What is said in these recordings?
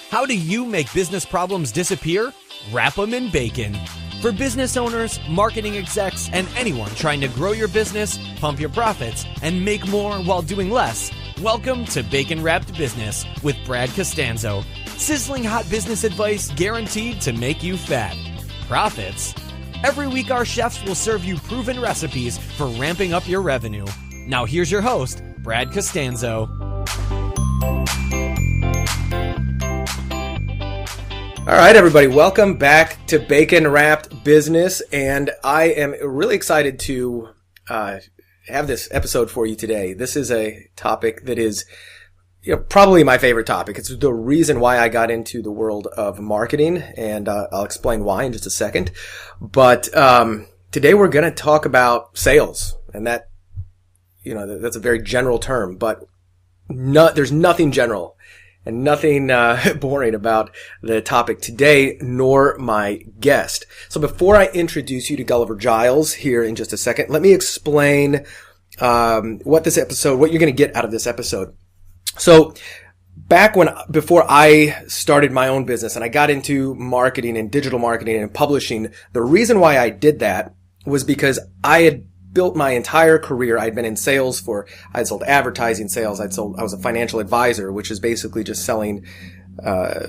How do you make business problems disappear? Wrap them in bacon. For business owners, marketing execs, and anyone trying to grow your business, pump your profits, and make more while doing less, welcome to Bacon Wrapped Business with Brad Costanzo. Sizzling hot business advice guaranteed to make you fat. Profits? Every week our chefs will serve you proven recipes for ramping up your revenue. Now here's your host, Brad Costanzo. All right, everybody, welcome back to Bacon Wrapped Business, and I am really excited to have this episode for you today. This is a topic that is probably my favorite topic. It's the reason why I got into the world of marketing, and I'll explain why in just a second. But today we're going to talk about sales, and that's a very general term, but there's nothing general and nothing boring about the topic today, nor my guest. So before I introduce you to Gulliver Giles here in just a second, let me explain what you're going to get out of this episode. So before I started my own business and I got into marketing and digital marketing and publishing, the reason why I did that was because I had built my entire career. I'd been in sales I'd sold advertising sales. I was a financial advisor, which is basically just selling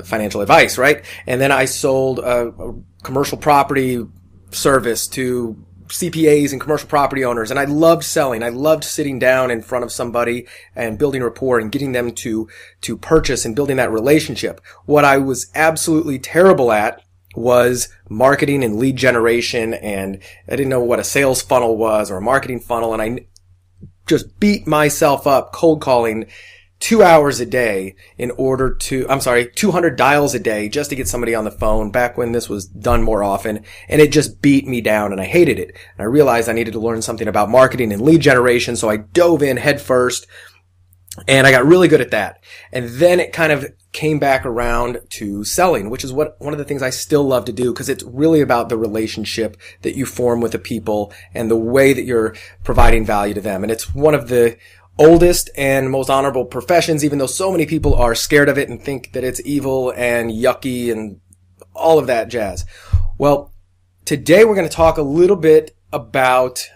financial advice, right? And then I sold a commercial property service to CPAs and commercial property owners. And I loved selling. I loved sitting down in front of somebody and building rapport and getting them to purchase and building that relationship. What I was absolutely terrible at was marketing and lead generation, and I didn't know what a sales funnel was or a marketing funnel, and I just beat myself up cold calling 2 hours a day 200 dials a day just to get somebody on the phone back when this was done more often, and it just beat me down and I hated it. And I realized I needed to learn something about marketing and lead generation, so I dove in head first. And I got really good at that. And then it kind of came back around to selling, which is one of the things I still love to do, because it's really about the relationship that you form with the people and the way that you're providing value to them. And it's one of the oldest and most honorable professions, even though so many people are scared of it and think that it's evil and yucky and all of that jazz. Well, today we're going to talk a little bit about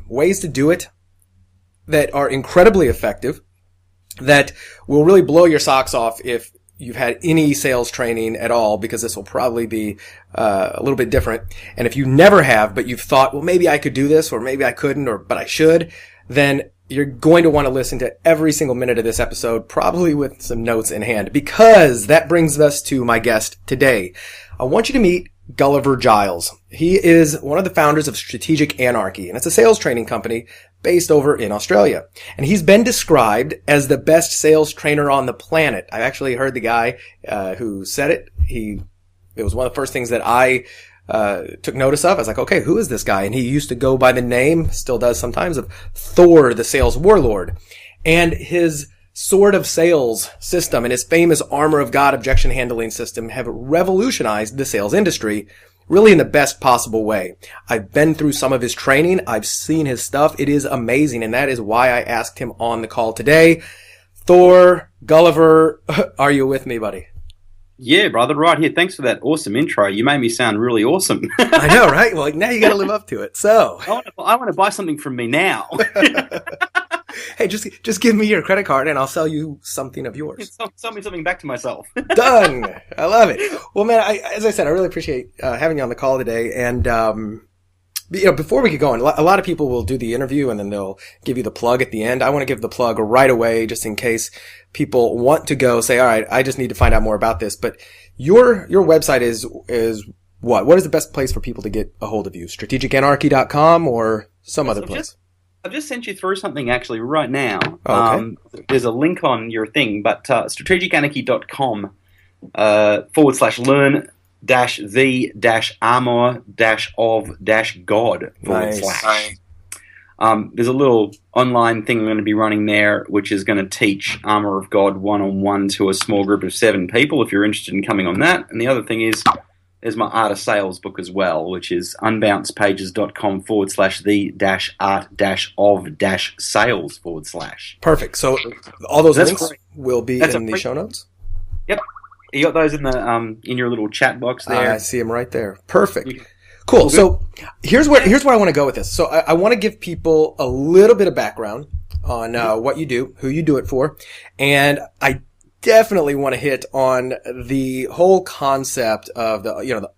ways to do it that are incredibly effective, that will really blow your socks off if you've had any sales training at all, because this will probably be a little bit different. And if you never have, but you've thought, well, maybe I could do this, or maybe I couldn't, but I should, then you're going to want to listen to every single minute of this episode, probably with some notes in hand, because that brings us to my guest today. I want you to meet Gulliver Giles. He is one of the founders of Strategic Anarchy, and it's a sales training company based over in Australia. And he's been described as the best sales trainer on the planet. I actually heard the guy who said it. It was one of the first things that I took notice of. I was like, okay, who is this guy? And he used to go by the name, still does sometimes, of Thor, the SalesWarlord. And his Sword of Sales system and his famous Armour of God objection handling system have revolutionized the sales industry, really in the best possible way. I've been through some of his training. I've seen his stuff. It is amazing, and that is why I asked him on the call today. Thor, Gulliver, are you with me, buddy? Yeah, brother, right here. Thanks for that awesome intro. You made me sound really awesome. I know, right? Well, now you got to live up to it. So I want to buy something from me now. Hey, just give me your credit card and I'll sell you something of yours. Sell me something back to myself. Done. I love it. Well, man, as I said, I really appreciate having you on the call today. And before we get going, a lot of people will do the interview and then they'll give you the plug at the end. I want to give the plug right away, just in case people want to go say, all right, I just need to find out more about this. But your website is what? What is the best place for people to get a hold of you? strategicanarchy.com or some other place? I've just sent you through something actually right now. Oh, okay. There's a link on your thing, but strategicanarchy.com /learn -the-armour-of-god /. There's a little online thing I'm going to be running there, which is going to teach Armour of God one-on-one to a small group of 7 people, if you're interested in coming on that. And the other thing is, there's my Art of Sales book as well, which is unbouncedpages.com /the-art-of-sales /. Perfect. So all those links will be in the show notes? Yep. You got those in the in your little chat box there. I see them right there. Perfect. Cool. So here's where I want to go with this. So I want to give people a little bit of background on what you do, who you do it for, and I definitely want to hit on the whole concept of the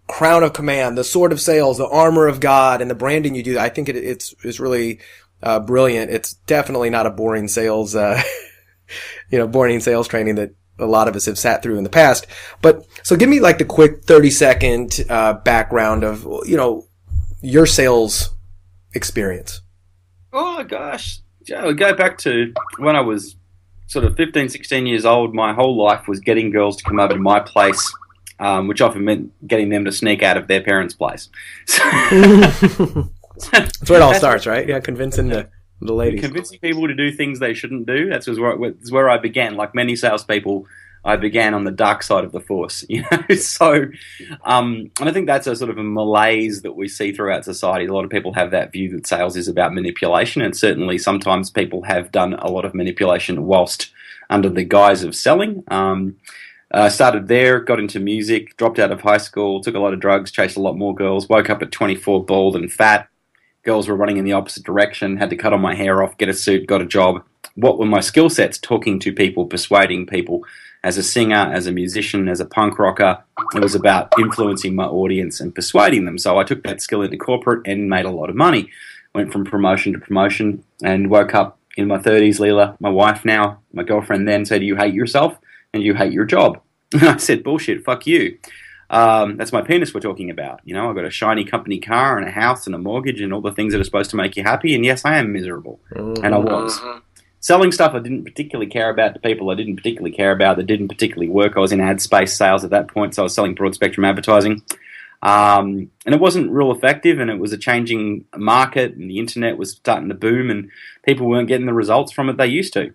crown of command, the sword of sales, the armor of God, and the branding you do. I think it's really brilliant. It's definitely not a boring sales, boring sales training that a lot of us have sat through in the past. But so give me like the quick 30-second background of your sales experience. Oh gosh, Joe, go back to when I was sort of 15, 16 years old. My whole life was getting girls to come over to my place, which often meant getting them to sneak out of their parents' place. That's where it all starts, right? Yeah, convincing the ladies. Convincing people to do things they shouldn't do. That's where I began. Like many salespeople, I began on the dark side of the force. So, and I think that's a sort of a malaise that we see throughout society. A lot of people have that view that sales is about manipulation, and certainly sometimes people have done a lot of manipulation whilst under the guise of selling. Started there, got into music, dropped out of high school, took a lot of drugs, chased a lot more girls, woke up at 24 bald and fat. Girls were running in the opposite direction, had to cut all my hair off, get a suit, got a job. What were my skill sets? Talking to people, persuading people. As a singer, as a musician, as a punk rocker, it was about influencing my audience and persuading them. So I took that skill into corporate and made a lot of money. Went from promotion to promotion and woke up in my 30s. Leela, my wife now, my girlfriend then, said, "Do you hate yourself and you hate your job?" And I said, "Bullshit, fuck you. That's my penis we're talking about. I've got a shiny company car and a house and a mortgage and all the things that are supposed to make you happy. And yes, I am miserable." And I was. Selling stuff I didn't particularly care about to people I didn't particularly care about that didn't particularly work. I was in ad space sales at that point, so I was selling broad spectrum advertising. And it wasn't real effective, and it was a changing market, and the internet was starting to boom, and people weren't getting the results from it they used to.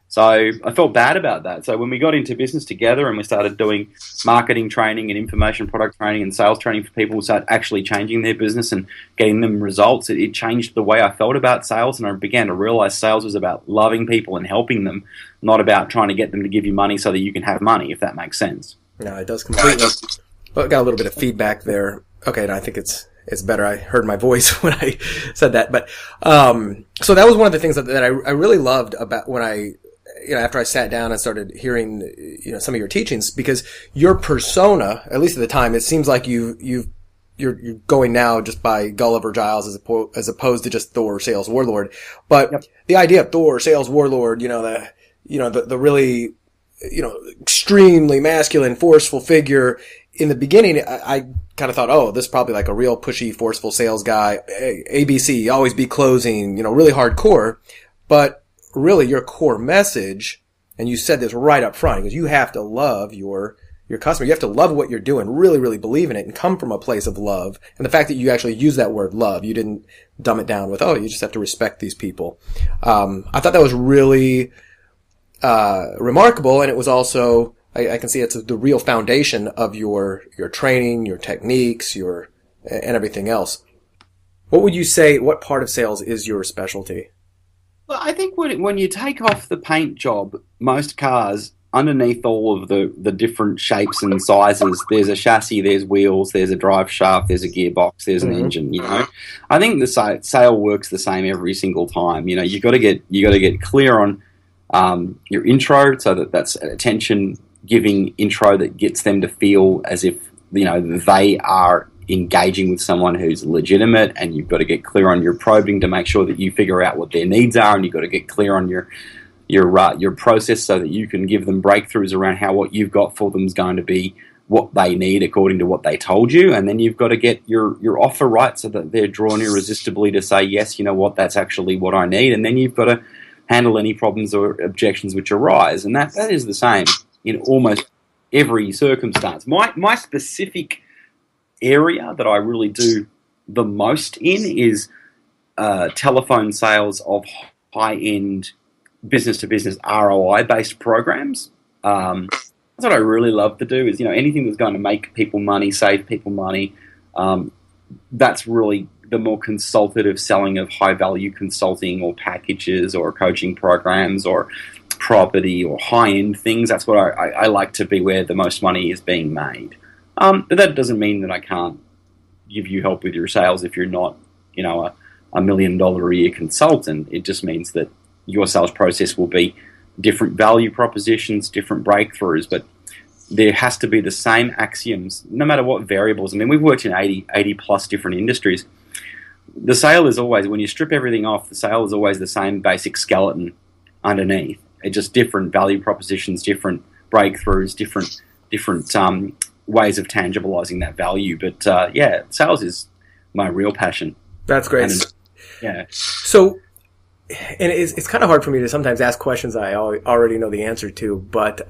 So I felt bad about that. So when we got into business together and we started doing marketing training and information product training and sales training for people who started actually changing their business and getting them results, it changed the way I felt about sales, and I began to realize sales was about loving people and helping them, not about trying to get them to give you money so that you can have money, if that makes sense. No, it does completely. Well, I got a little bit of feedback there. Okay, and I think it's better. I heard my voice when I said that. But so that was one of the things that I really loved about when I after I sat down and started hearing, some of your teachings, because your persona, at least at the time, it seems like you're going now just by Gulliver Giles as opposed to just Thor, SalesWarlord. But yep. The idea of Thor, SalesWarlord, the really, extremely masculine, forceful figure. In the beginning, I kind of thought, oh, this is probably like a real pushy, forceful sales guy. ABC, always be closing, really hardcore. But really your core message, and you said this right up front, because you have to love your customer. You have to love what you're doing, really, really believe in it, and come from a place of love. And the fact that you actually use that word love, you didn't dumb it down with, oh, you just have to respect these people. I thought that was really remarkable, and it was also, I can see it's the real foundation of your training, your techniques, and everything else. What would you say, what part of sales is your specialty? Well, I think when you take off the paint job, most cars, underneath all of the different shapes and sizes, there's a chassis, there's wheels, there's a drive shaft, there's a gearbox, there's an engine. I think the sale works the same every single time. You got to get clear on your intro, so that's an attention-giving intro that gets them to feel as if they are engaging with someone who's legitimate, and you've got to get clear on your probing to make sure that you figure out what their needs are, and you've got to get clear on your process so that you can give them breakthroughs around how what you've got for them is going to be what they need according to what they told you. And then you've got to get your offer right so that they're drawn irresistibly to say, yes, that's actually what I need. And then you've got to handle any problems or objections which arise. And that is the same in almost every circumstance. My specific area that I really do the most in is telephone sales of high-end business-to-business ROI-based programs. That's what I really love to do is, anything that's going to make people money, save people money. That's really the more consultative selling of high-value consulting or packages or coaching programs or property or high-end things. That's what I like to be, where the most money is being made. But that doesn't mean that I can't give you help with your sales if you're not, a $1 million a year consultant. It just means that your sales process will be different value propositions, different breakthroughs, but there has to be the same axioms, no matter what variables. I mean, we've worked in 80 plus different industries. The sale is always, when you strip everything off, the sale is always the same basic skeleton underneath. It's just different value propositions, different breakthroughs, different ways of tangibilizing that value. But sales is my real passion. That's great. Yeah. So, and it's kind of hard for me to sometimes ask questions I already know the answer to, but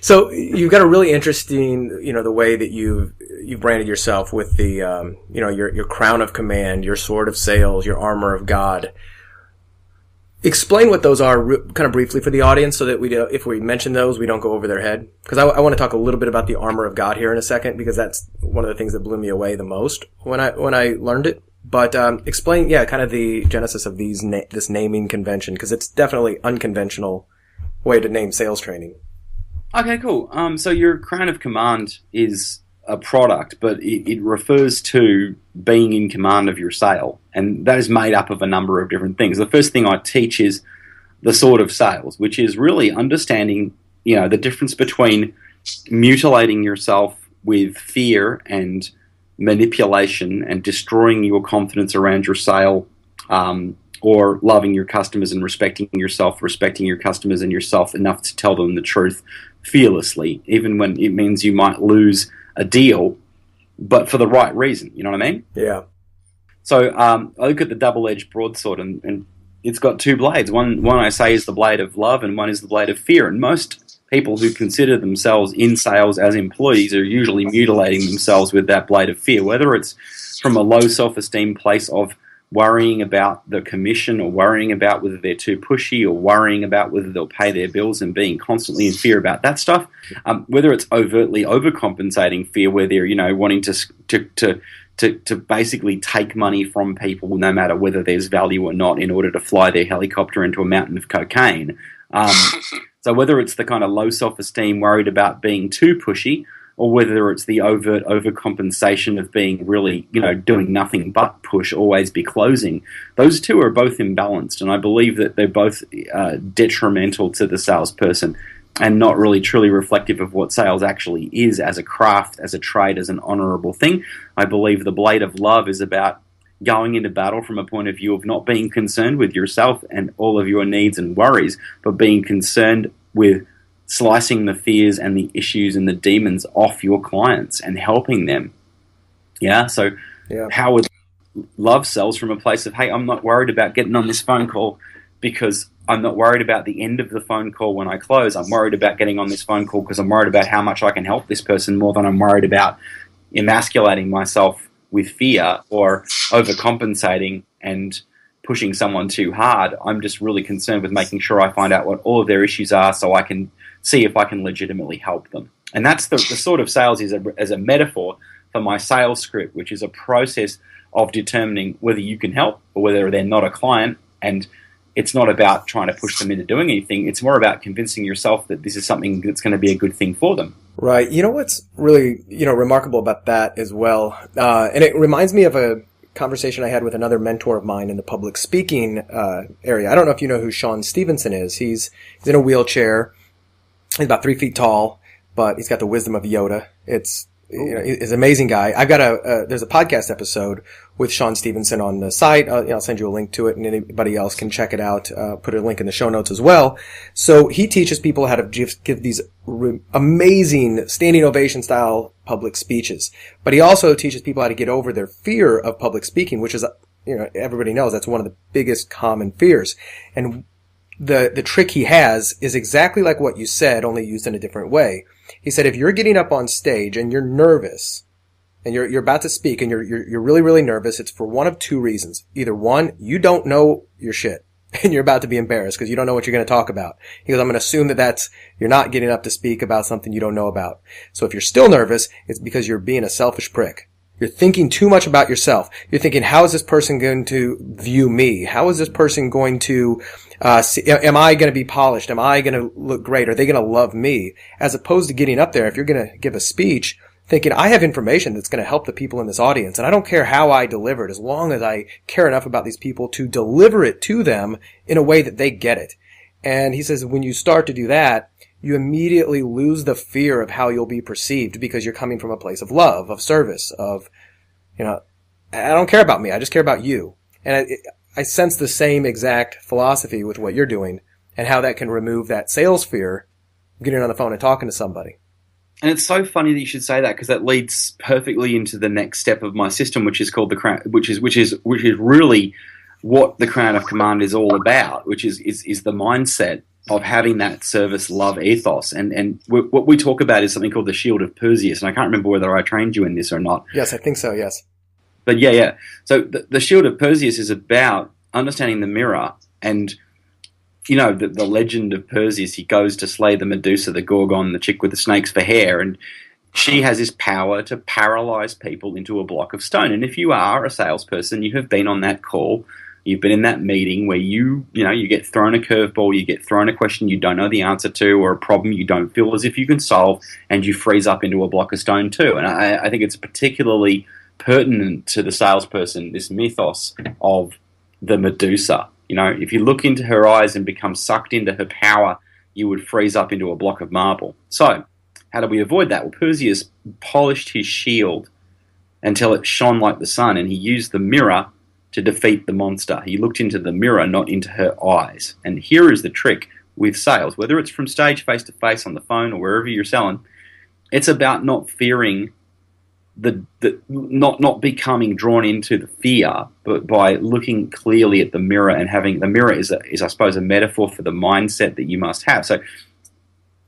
so you've got a really interesting, the way that you've branded yourself with the, your crown of command, your sword of sales, your armor of God. Explain what those are kind of briefly for the audience, so that if we mention those, we don't go over their head. Because I want to talk a little bit about the armor of God here in a second, because that's one of the things that blew me away the most when I learned it. But explain, kind of the genesis of this naming convention, because it's definitely unconventional way to name sales training. Okay, cool. So your crown of command is a product, but it refers to being in command of your sale, and that is made up of a number of different things. The first thing I teach is the sword of sales, which is really understanding, the difference between mutilating yourself with fear and manipulation and destroying your confidence around your sale, or loving your customers and respecting yourself, respecting your customers and yourself enough to tell them the truth fearlessly, even when it means you might lose a deal, but for the right reason. You know what I mean? Yeah. So I look at the double-edged broadsword, and it's got two blades. One I say is the blade of love, and one is the blade of fear. And most people who consider themselves in sales as employees are usually mutilating themselves with that blade of fear, whether it's from a low self-esteem place of worrying about the commission, or worrying about whether they're too pushy, or worrying about whether they'll pay their bills and being constantly in fear about that stuff. Whether it's overtly overcompensating fear, where they're wanting to basically take money from people no matter whether there's value or not, in order to fly their helicopter into a mountain of cocaine. So whether it's the kind of low self-esteem worried about being too pushy, or whether it's the overt overcompensation of being really, doing nothing but push, always be closing. Those two are both imbalanced, and I believe that they're both detrimental to the salesperson, and not really truly reflective of what sales actually is as a craft, as a trade, as an honorable thing. I believe the blade of love is about going into battle from a point of view of not being concerned with yourself and all of your needs and worries, but being concerned with slicing the fears and the issues and the demons off your clients and helping them. So how would love sells from a place of, hey, I'm not worried about getting on this phone call because I'm not worried about the end of the phone call when I close. I'm worried about getting on this phone call because I'm worried about how much I can help this person, more than I'm worried about emasculating myself with fear or overcompensating and pushing someone too hard. I'm just really concerned with making sure I find out what all of their issues are, so I can see if I can legitimately help them. And that's the sort of sales is as a metaphor for my sales script, which is a process of determining whether you can help or whether they're not a client. And it's not about trying to push them into doing anything. It's more about convincing yourself that this is something that's going to be a good thing for them. Right. You know what's really, remarkable about that as well, and it reminds me of a conversation I had with another mentor of mine in the public speaking area. I don't know if you know who Sean Stevenson is. He's in a wheelchair. He's about 3 feet tall, but he's got the wisdom of Yoda. He's an amazing guy. I've got there's a podcast episode with Sean Stevenson on the site. I'll send you a link to it, and anybody else can check it out. Put a link in the show notes as well. So he teaches people how to give these amazing standing ovation style public speeches. But he also teaches people how to get over their fear of public speaking, which is, everybody knows that's one of the biggest common fears. And the trick he has is exactly like what you said, only used in a different way. He said, if you're getting up on stage and you're nervous and you're about to speak and you're really, really nervous, it's for one of two reasons. Either one, you don't know your shit and you're about to be embarrassed because you don't know what you're going to talk about. He goes, I'm going to assume that you're not getting up to speak about something you don't know about. So if you're still nervous, it's because you're being a selfish prick. You're thinking too much about yourself. You're thinking, how is this person going to view me? How is this person going to am I going to be polished? Am I going to look great? Are they going to love me? As opposed to getting up there, if you're going to give a speech, thinking, I have information that's going to help the people in this audience, and I don't care how I deliver it, as long as I care enough about these people to deliver it to them in a way that they get it. And he says, when you start to do that, you immediately lose the fear of how you'll be perceived, because you're coming from a place of love, of service, of, I don't care about me, I just care about you. And I sense the same exact philosophy with what you're doing, and how that can remove that sales fear of getting on the phone and talking to somebody. And it's so funny that you should say that, because that leads perfectly into the next step of my system, which is called the crown, which is really what the crown of command is all about, which is the mindset of having that service love ethos. And what we talk about is something called the Shield of Perseus, and I can't remember whether I trained you in this or not. Yes, I think so, yes. But yeah. So the Shield of Perseus is about understanding the mirror, and the legend of Perseus. He goes to slay the Medusa, the Gorgon, the chick with the snakes for hair, and she has this power to paralyze people into a block of stone. And if you are a salesperson, you have been on that call, you've been in that meeting where you get thrown a curveball, you get thrown a question you don't know the answer to, or a problem you don't feel as if you can solve, and you freeze up into a block of stone too. And I think it's particularly pertinent to the salesperson, this mythos of the Medusa. If you look into her eyes and become sucked into her power, you would freeze up into a block of marble. So, how do we avoid that? Well, Perseus polished his shield until it shone like the sun, and he used the mirror to defeat the monster. He looked into the mirror, not into her eyes. And here is the trick with sales, whether it's from stage, face-to-face, on the phone, or wherever you're selling. It's about not fearing not becoming drawn into the fear, but by looking clearly at the mirror, and having the mirror is I suppose a metaphor for the mindset that you must have. So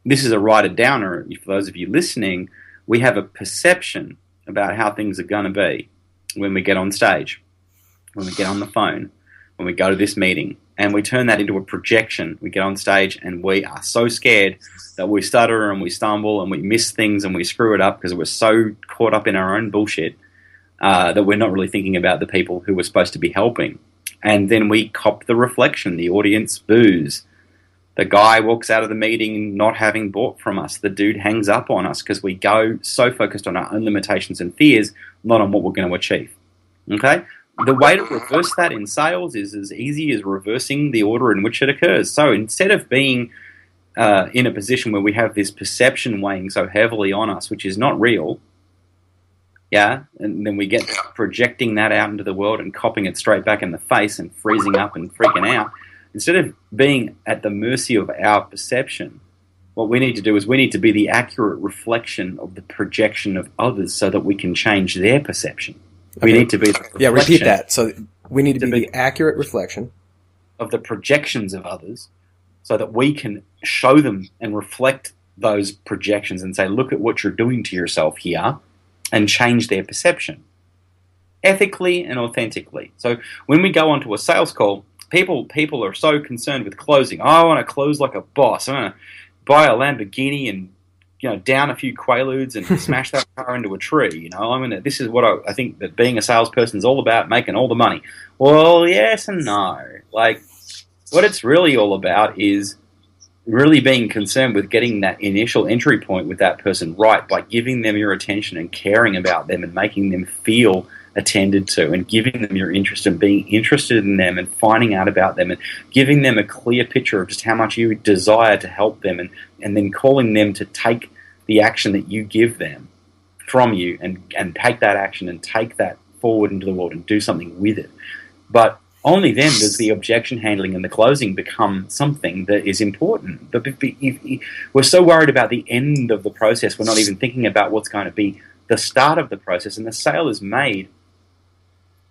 this is a writer downer. For those of you listening, we have a perception about how things are going to be when we get on stage, when we get on the phone, when we go to this meeting, and we turn that into a projection. We get on stage and we are so scared that we stutter and we stumble and we miss things and we screw it up because we're so caught up in our own bullshit that we're not really thinking about the people who we're supposed to be helping. And then we cop the reflection. The audience boos. The guy walks out of the meeting not having bought from us. The dude hangs up on us because we go so focused on our own limitations and fears, not on what we're going to achieve. Okay? The way to reverse that in sales is as easy as reversing the order in which it occurs. So instead of being in a position where we have this perception weighing so heavily on us, which is not real, and then we get projecting that out into the world and copping it straight back in the face and freezing up and freaking out, instead of being at the mercy of our perception, what we need to do is we need to be the accurate reflection of the projection of others so that we can change their perception. We need to be the reflection. Yeah, repeat that. So we need to be the accurate reflection of the projections of others so that we can show them and reflect those projections and say, look at what you're doing to yourself here, and change their perception ethically and authentically. So when we go onto a sales call, people are so concerned with closing. I want to close like a boss. I want to buy a Lamborghini and down a few Quaaludes and smash that car into a tree. This is what I think that being a salesperson is all about, making all the money. Well, yes and no. Like, what it's really all about is really being concerned with getting that initial entry point with that person right, by giving them your attention and caring about them and making them feel attended to, and giving them your interest and being interested in them and finding out about them and giving them a clear picture of just how much you desire to help them, and then calling them to take the action that you give them from you and take that action and take that forward into the world and do something with it. But only then does the objection handling and the closing become something that is important. But if we're so worried about the end of the process, we're not even thinking about what's going to be the start of the process, and the sale is made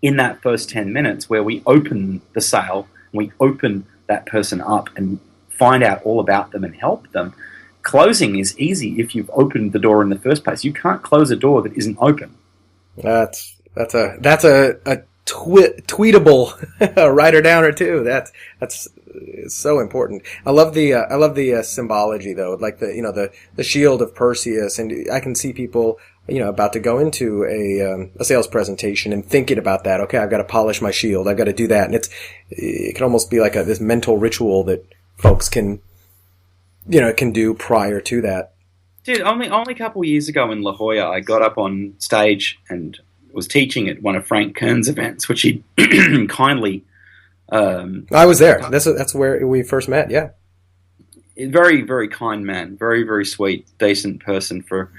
in that first 10 minutes where we open the sale, we open that person up and find out all about them and help them. Closing is easy if you've opened the door in the first place. You can't close a door that isn't open. That's a tweetable writer downer too. That's so important. I love the symbology though, like the shield of Perseus, and I can see people about to go into a sales presentation and thinking about that. Okay, I've got to polish my shield. I've got to do that. And it can almost be like this mental ritual that folks can do prior to that. Dude, only a couple of years ago in La Jolla, I got up on stage and was teaching at one of Frank Kern's events, which he kindly... I was there. That's where we first met, yeah. Very, very kind man. Very, very sweet, decent person. For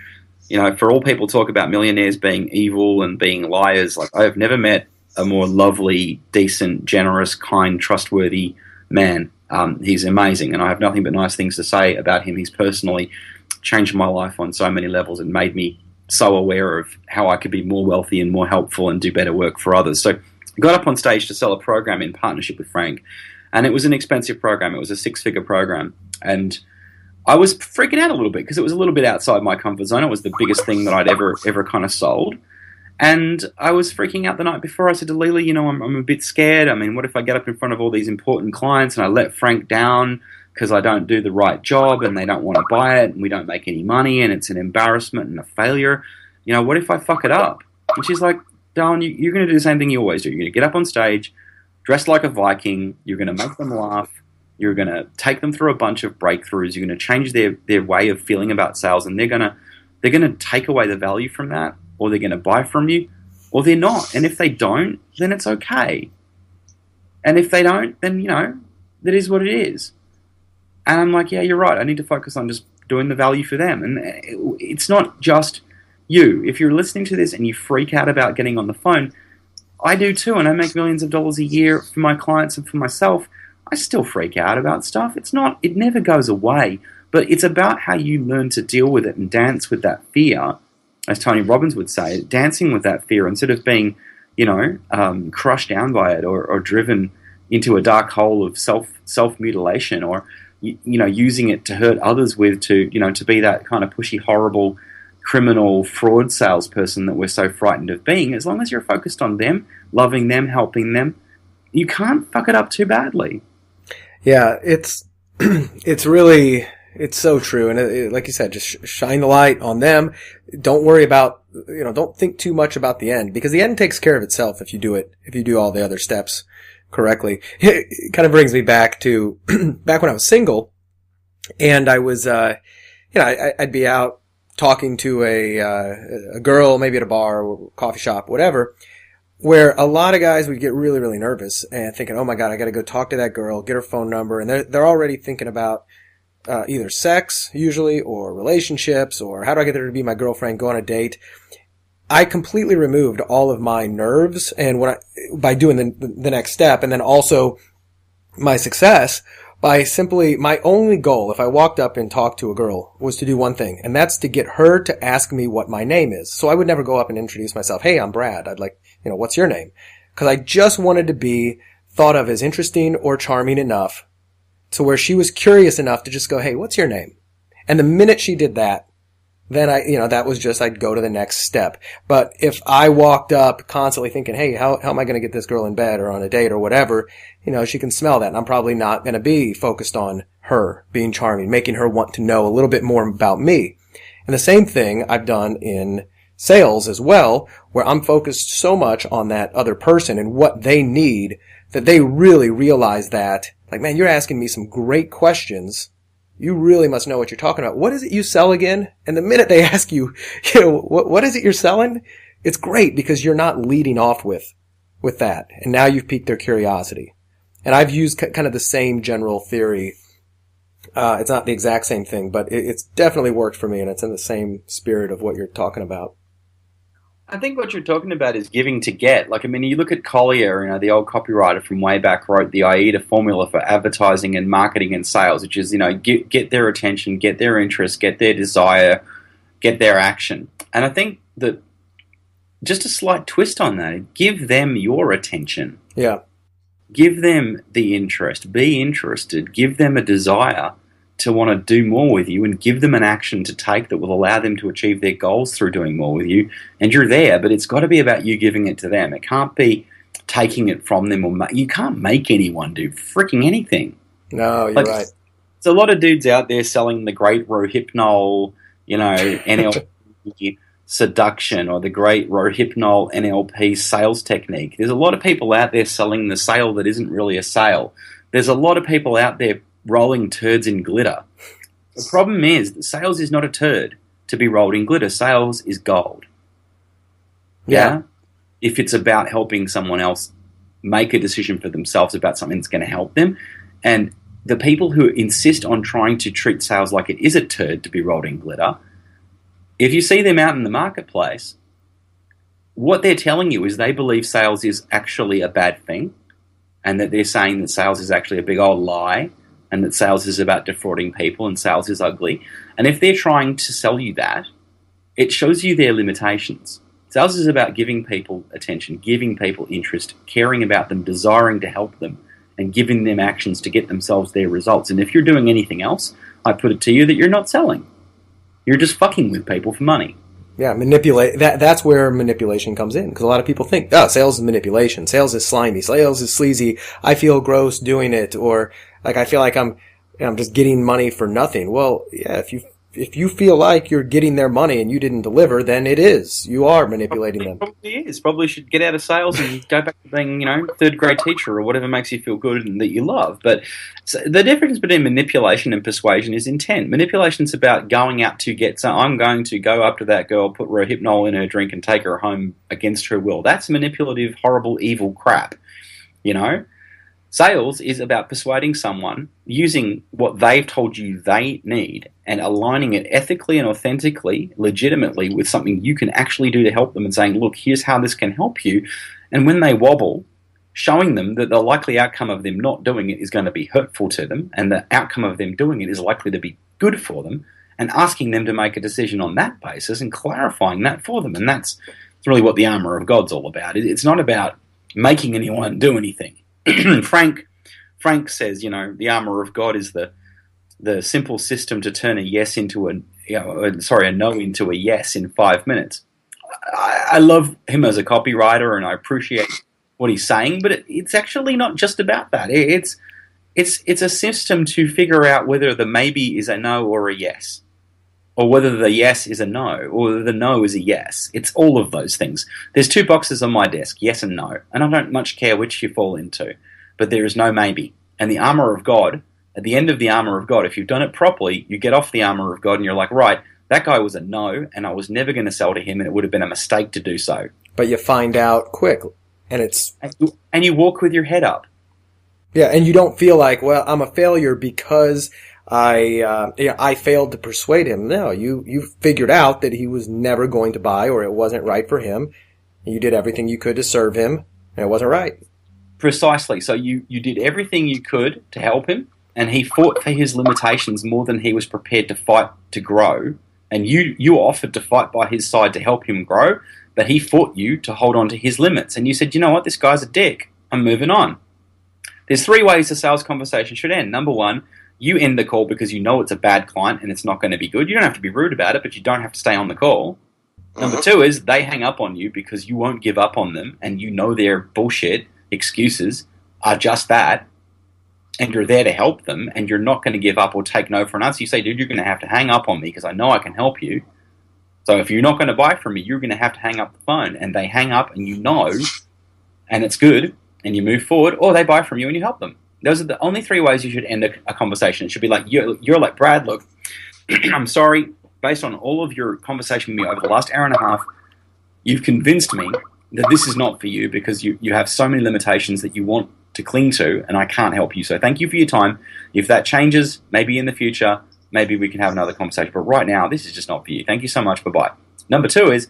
all people talk about millionaires being evil and being liars, like I have never met a more lovely, decent, generous, kind, trustworthy man. He's amazing, and I have nothing but nice things to say about him. He's personally changed my life on so many levels and made me so aware of how I could be more wealthy and more helpful and do better work for others. So I got up on stage to sell a program in partnership with Frank, and it was an expensive program. It was a 6-figure program, and I was freaking out a little bit because it was a little bit outside my comfort zone. It was the biggest thing that I'd ever kind of sold. And I was freaking out the night before. I said to Lily, I'm a bit scared. I mean, what if I get up in front of all these important clients and I let Frank down because I don't do the right job and they don't want to buy it and we don't make any money and it's an embarrassment and a failure? What if I fuck it up? And she's like, darling, you're going to do the same thing you always do. You're going to get up on stage, dress like a Viking. You're going to make them laugh. You're going to take them through a bunch of breakthroughs. You're going to change their way of feeling about sales, and they're going to take away the value from that, or they're going to buy from you, or they're not. And if they don't, then it's okay. And if they don't, then, that is what it is. And I'm like, yeah, you're right. I need to focus on just doing the value for them. And it's not just you. If you're listening to this and you freak out about getting on the phone, I do too, and I make millions of dollars a year for my clients and for myself. I still freak out about stuff. It never goes away, but it's about how you learn to deal with it and dance with that fear, as Tony Robbins would say, dancing with that fear instead of being, crushed down by it or driven into a dark hole of self-mutilation or, using it to hurt others with, to be that kind of pushy, horrible, criminal, fraud salesperson that we're so frightened of being. As long as you're focused on them, loving them, helping them, you can't fuck it up too badly. Yeah, it's really so true. And like you said, just shine the light on them. Don't worry about, don't think too much about the end, because the end takes care of itself if you do all the other steps correctly. It kind of brings me back to back when I was single, and I was, I'd be out talking to a girl, maybe at a bar or coffee shop, whatever, where a lot of guys would get really, really nervous and thinking, oh my God, I got to go talk to that girl, get her phone number. And they're already thinking about, either sex usually or relationships or how do I get her to be my girlfriend, go on a date. I completely removed all of my nerves and by doing the next step, and then also my success by simply, my only goal, if I walked up and talked to a girl, was to do one thing, and that's to get her to ask me what my name is. So I would never go up and introduce myself. Hey, I'm Brad. I'd like, what's your name? Because I just wanted to be thought of as interesting or charming enough to where she was curious enough to just go, hey, what's your name? And the minute she did that, then that was just, I'd go to the next step. But if I walked up constantly thinking, hey, how am I going to get this girl in bed or on a date or whatever, she can smell that. And I'm probably not going to be focused on her being charming, making her want to know a little bit more about me. And the same thing I've done in sales as well, where I'm focused so much on that other person and what they need that they really realize that, like, man, you're asking me some great questions. You really must know what you're talking about. What is it you sell again? And the minute they ask you, what is it you're selling? It's great because you're not leading off with that. And now you've piqued their curiosity. And I've used kind of the same general theory. It's not the exact same thing, but it's definitely worked for me, and it's in the same spirit of what you're talking about. I think what you're talking about is giving to get. Like, I mean, you look at Collier, the old copywriter from way back, wrote the AIDA formula for advertising and marketing and sales, which is, get their attention, get their interest, get their desire, get their action. And I think that just a slight twist on that, give them your attention. Yeah. Give them the interest. Be interested. Give them a desire to want to do more with you, and give them an action to take that will allow them to achieve their goals through doing more with you. And you're there, but it's got to be about you giving it to them. It can't be taking it from them, or you can't make anyone do freaking anything. No, you're right. There's a lot of dudes out there selling the great Rohypnol, NLP, seduction or the great Rohypnol NLP sales technique. There's a lot of people out there selling the sale that isn't really a sale. There's a lot of people out there rolling turds in glitter. The problem is that sales is not a turd to be rolled in glitter. Sales is gold. Yeah? If it's about helping someone else make a decision for themselves about something that's going to help them. And the people who insist on trying to treat sales like it is a turd to be rolled in glitter, if you see them out in the marketplace, what they're telling you is they believe sales is actually a bad thing, and that they're saying that sales is actually a big old lie, and that sales is about defrauding people and sales is ugly. And if they're trying to sell you that, it shows you their limitations. Sales is about giving people attention, giving people interest, caring about them, desiring to help them, and giving them actions to get themselves their results. And if you're doing anything else, I put it to you that you're not selling. You're just fucking with people for money. Yeah, manipulate. That's where manipulation comes in, because a lot of people think, oh, sales is manipulation. Sales is slimy. Sales is sleazy. I feel gross doing it, or like I feel like I'm just getting money for nothing. Well, yeah, if you feel like you're getting their money and you didn't deliver, then it is. You are manipulating them. Probably is. Probably should get out of sales and go back to being, third grade teacher or whatever makes you feel good and that you love. But the difference between manipulation and persuasion is intent. Manipulation's about going out to get. So I'm going to go up to that girl, put Rohypnol in her drink, and take her home against her will. That's manipulative, horrible, evil crap. Sales is about persuading someone using what they've told you they need and aligning it ethically and authentically, legitimately, with something you can actually do to help them and saying, look, here's how this can help you. And when they wobble, showing them that the likely outcome of them not doing it is going to be hurtful to them and the outcome of them doing it is likely to be good for them, and asking them to make a decision on that basis and clarifying that for them. And that's really what the Armour of God's all about. It's not about making anyone do anything. Frank says, the Armour of God is the simple system to turn a yes into a no into a yes in 5 minutes. I love him as a copywriter and I appreciate what he's saying, but it's actually not just about that. It's a system to figure out whether the maybe is a no or a yes, or whether the yes is a no, or the no is a yes. It's all of those things. There's 2 boxes on my desk, yes and no, and I don't much care which you fall into, but there is no maybe. And the Armour of God, at the end of the Armour of God, if you've done it properly, you get off the Armour of God and you're like, right, that guy was a no, and I was never going to sell to him, and it would have been a mistake to do so. But you find out quick, and it's... And you walk with your head up. Yeah, and you don't feel like, well, I'm a failure because I failed to persuade him. No, you figured out that he was never going to buy, or it wasn't right for him. And you did everything you could to serve him, and it wasn't right. Precisely. So you did everything you could to help him, and he fought for his limitations more than he was prepared to fight to grow. And you offered to fight by his side to help him grow, but he fought you to hold on to his limits. And you said, you know what, this guy's a dick. I'm moving on. There's 3 ways a sales conversation should end. Number 1, you end the call because you know it's a bad client and it's not going to be good. You don't have to be rude about it, but you don't have to stay on the call. Number 2 is they hang up on you because you won't give up on them, and you know their bullshit excuses are just that, and you're there to help them, and you're not going to give up or take no for an answer. You say, dude, you're going to have to hang up on me because I know I can help you. So if you're not going to buy from me, you're going to have to hang up the phone. And they hang up, and you know, and it's good, and you move forward, or they buy from you and you help them. Those are the only 3 ways you should end a conversation. It should be like, you're like, Brad, look, I'm sorry, based on all of your conversation with me over the last hour and a half, you've convinced me that this is not for you because you have so many limitations that you want to cling to, and I can't help you. So thank you for your time. If that changes, maybe in the future, maybe we can have another conversation. But right now, this is just not for you. Thank you so much. Bye-bye. Number 2 is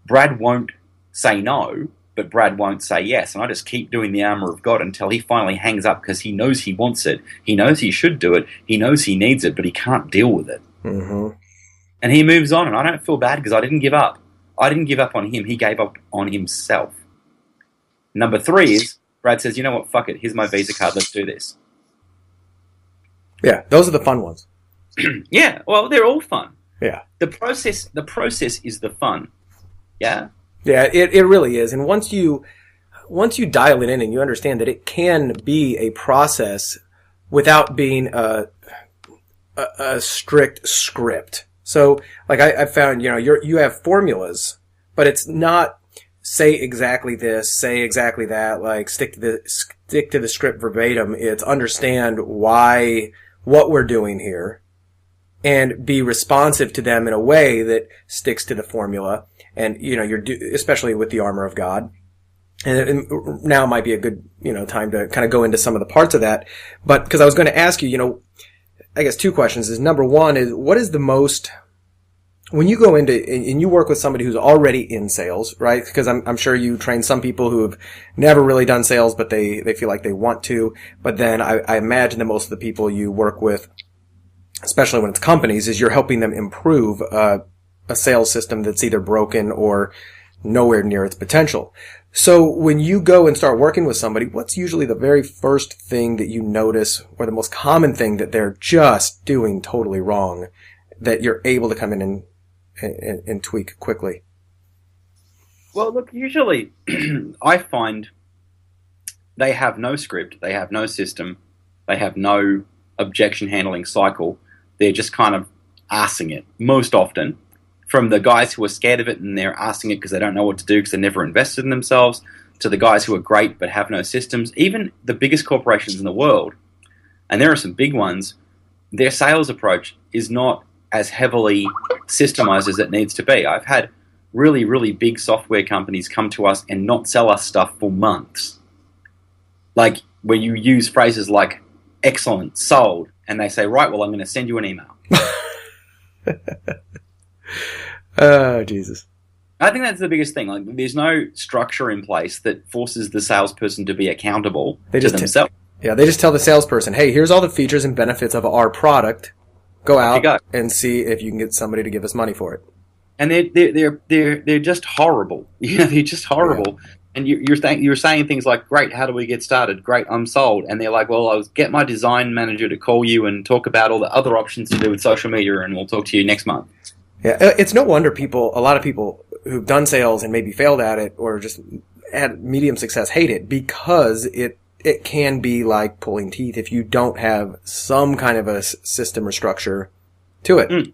Brad won't say no, but Brad won't say yes. And I just keep doing the Armour of God until he finally hangs up because he knows he wants it. He knows he should do it. He knows he needs it, but he can't deal with it. Mm-hmm. And he moves on, and I don't feel bad because I didn't give up. I didn't give up on him. He gave up on himself. Number 3 is Brad says, you know what, fuck it. Here's my Visa card. Let's do this. Yeah, those are the fun ones. Yeah, well, they're all fun. Yeah. The process is the fun. Yeah? Yeah, it really is. And once you dial it in and you understand that it can be a process without being a strict script. So, like I found, you have formulas, but it's not say exactly this, say exactly that, like stick to the script verbatim. It's understand what we're doing here and be responsive to them in a way that sticks to the formula. And, especially with the Armour of God. And now might be a good, time to kind of go into some of the parts of that. But, because I was going to ask you, I guess two questions is, number one is, what is the most, when you go into, and you work with somebody who's already in sales, right? Because I'm sure you train some people who have never really done sales, but they feel like they want to. But then I imagine that most of the people you work with, especially when it's companies, is you're helping them improve, a sales system that's either broken or nowhere near its potential. So when you go and start working with somebody, what's usually the very first thing that you notice, or the most common thing that they're just doing totally wrong, that you're able to come in and tweak quickly? Well, look, usually I find they have no script, they have no system, they have no objection handling cycle. They're just kind of arsing it most often. From the guys who are scared of it and they're arsing it because they don't know what to do because they never invested in themselves, to the guys who are great but have no systems. Even the biggest corporations in the world, and there are some big ones, their sales approach is not as heavily systemized as it needs to be. I've had really, really big software companies come to us and not sell us stuff for months. Like, where you use phrases like, excellent, sold, and they say, right, well, I'm going to send you an email. Oh, Jesus. I think that's the biggest thing. Like, there's no structure in place that forces the salesperson to be accountable to themselves. They just tell the salesperson, hey, here's all the features and benefits of our product. Go out and see if you can get somebody to give us money for it. And they're just horrible. They're just horrible. Yeah. And you're saying things like, great, how do we get started? Great, I'm sold. And they're like, well, I'll get my design manager to call you and talk about all the other options to do with social media, and we'll talk to you next month. Yeah, it's no wonder a lot of people who've done sales and maybe failed at it or just had medium success hate it, because it can be like pulling teeth if you don't have some kind of a system or structure to it.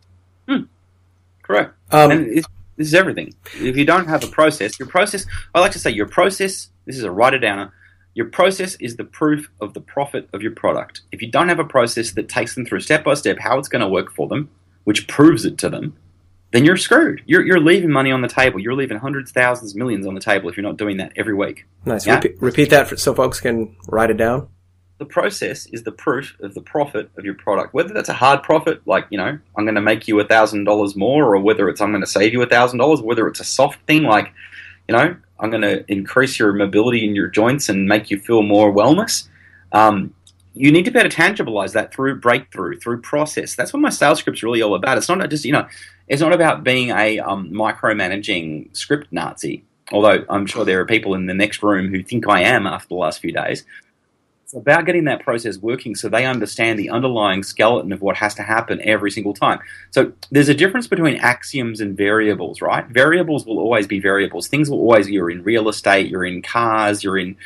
Correct. And this is everything. If you don't have a process, I like to say your process, this is a write-it-downer, your process is the proof of the profit of your product. If you don't have a process that takes them through step by step how it's going to work for them, which proves it to them, then you're screwed. You're leaving money on the table. You're leaving hundreds, thousands, millions on the table if you're not doing that every week. Nice. Yeah? Repeat that so folks can write it down. The process is the proof of the profit of your product. Whether that's a hard profit, like, I'm going to make you $1,000 more, or whether it's I'm going to save you $1,000, whether it's a soft thing like, I'm going to increase your mobility in your joints and make you feel more wellness. You need to be able to tangibilize that through breakthrough, through process. That's what my sales script's really all about. It's not just, it's not about being a micromanaging script Nazi, although I'm sure there are people in the next room who think I am after the last few days. It's about getting that process working so they understand the underlying skeleton of what has to happen every single time. So there's a difference between axioms and variables, right? Variables will always be variables. Things will always, you're in real estate, you're in cars, you're in,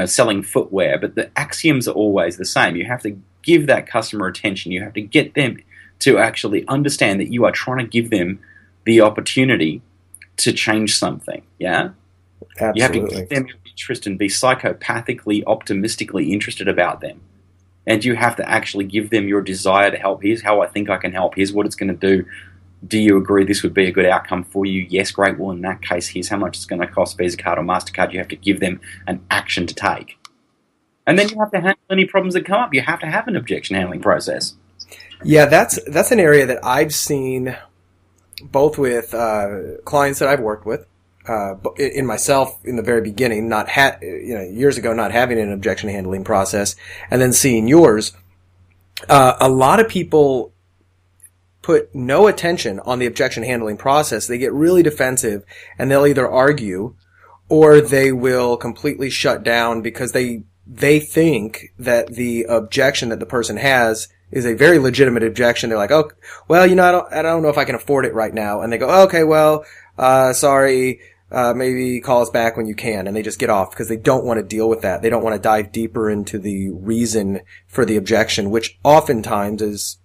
selling footwear, but the axioms are always the same. You have to give that customer attention. You have to get them to actually understand that you are trying to give them the opportunity to change something, yeah? Absolutely. You have to give them your interest and be psychopathically, optimistically interested about them. And you have to actually give them your desire to help. Here's how I think I can help. Here's what it's going to do. Do you agree this would be a good outcome for you? Yes, great. Well, in that case, here's how much it's going to cost, Visa card or MasterCard. You have to give them an action to take. And then you have to handle any problems that come up. You have to have an objection handling process. Yeah, that's an area that I've seen both with clients that I've worked with, in myself in the very beginning, years ago, not having an objection handling process, and then seeing yours. A lot of people put no attention on the objection handling process. They get really defensive, and they'll either argue or they will completely shut down because they think that the objection that the person has is a very legitimate objection. They're like, oh, well, I don't know if I can afford it right now. And they go, okay, well, sorry, maybe call us back when you can. And they just get off because they don't want to deal with that. They don't want to dive deeper into the reason for the objection, which oftentimes is,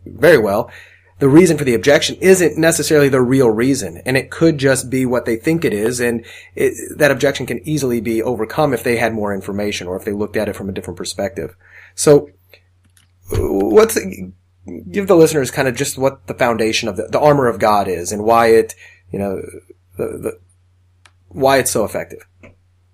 very well, the reason for the objection isn't necessarily the real reason, and it could just be what they think it is, and that objection can easily be overcome if they had more information or if they looked at it from a different perspective. So, give the listeners kind of just what the foundation of the armor of God is and why it, why it's so effective.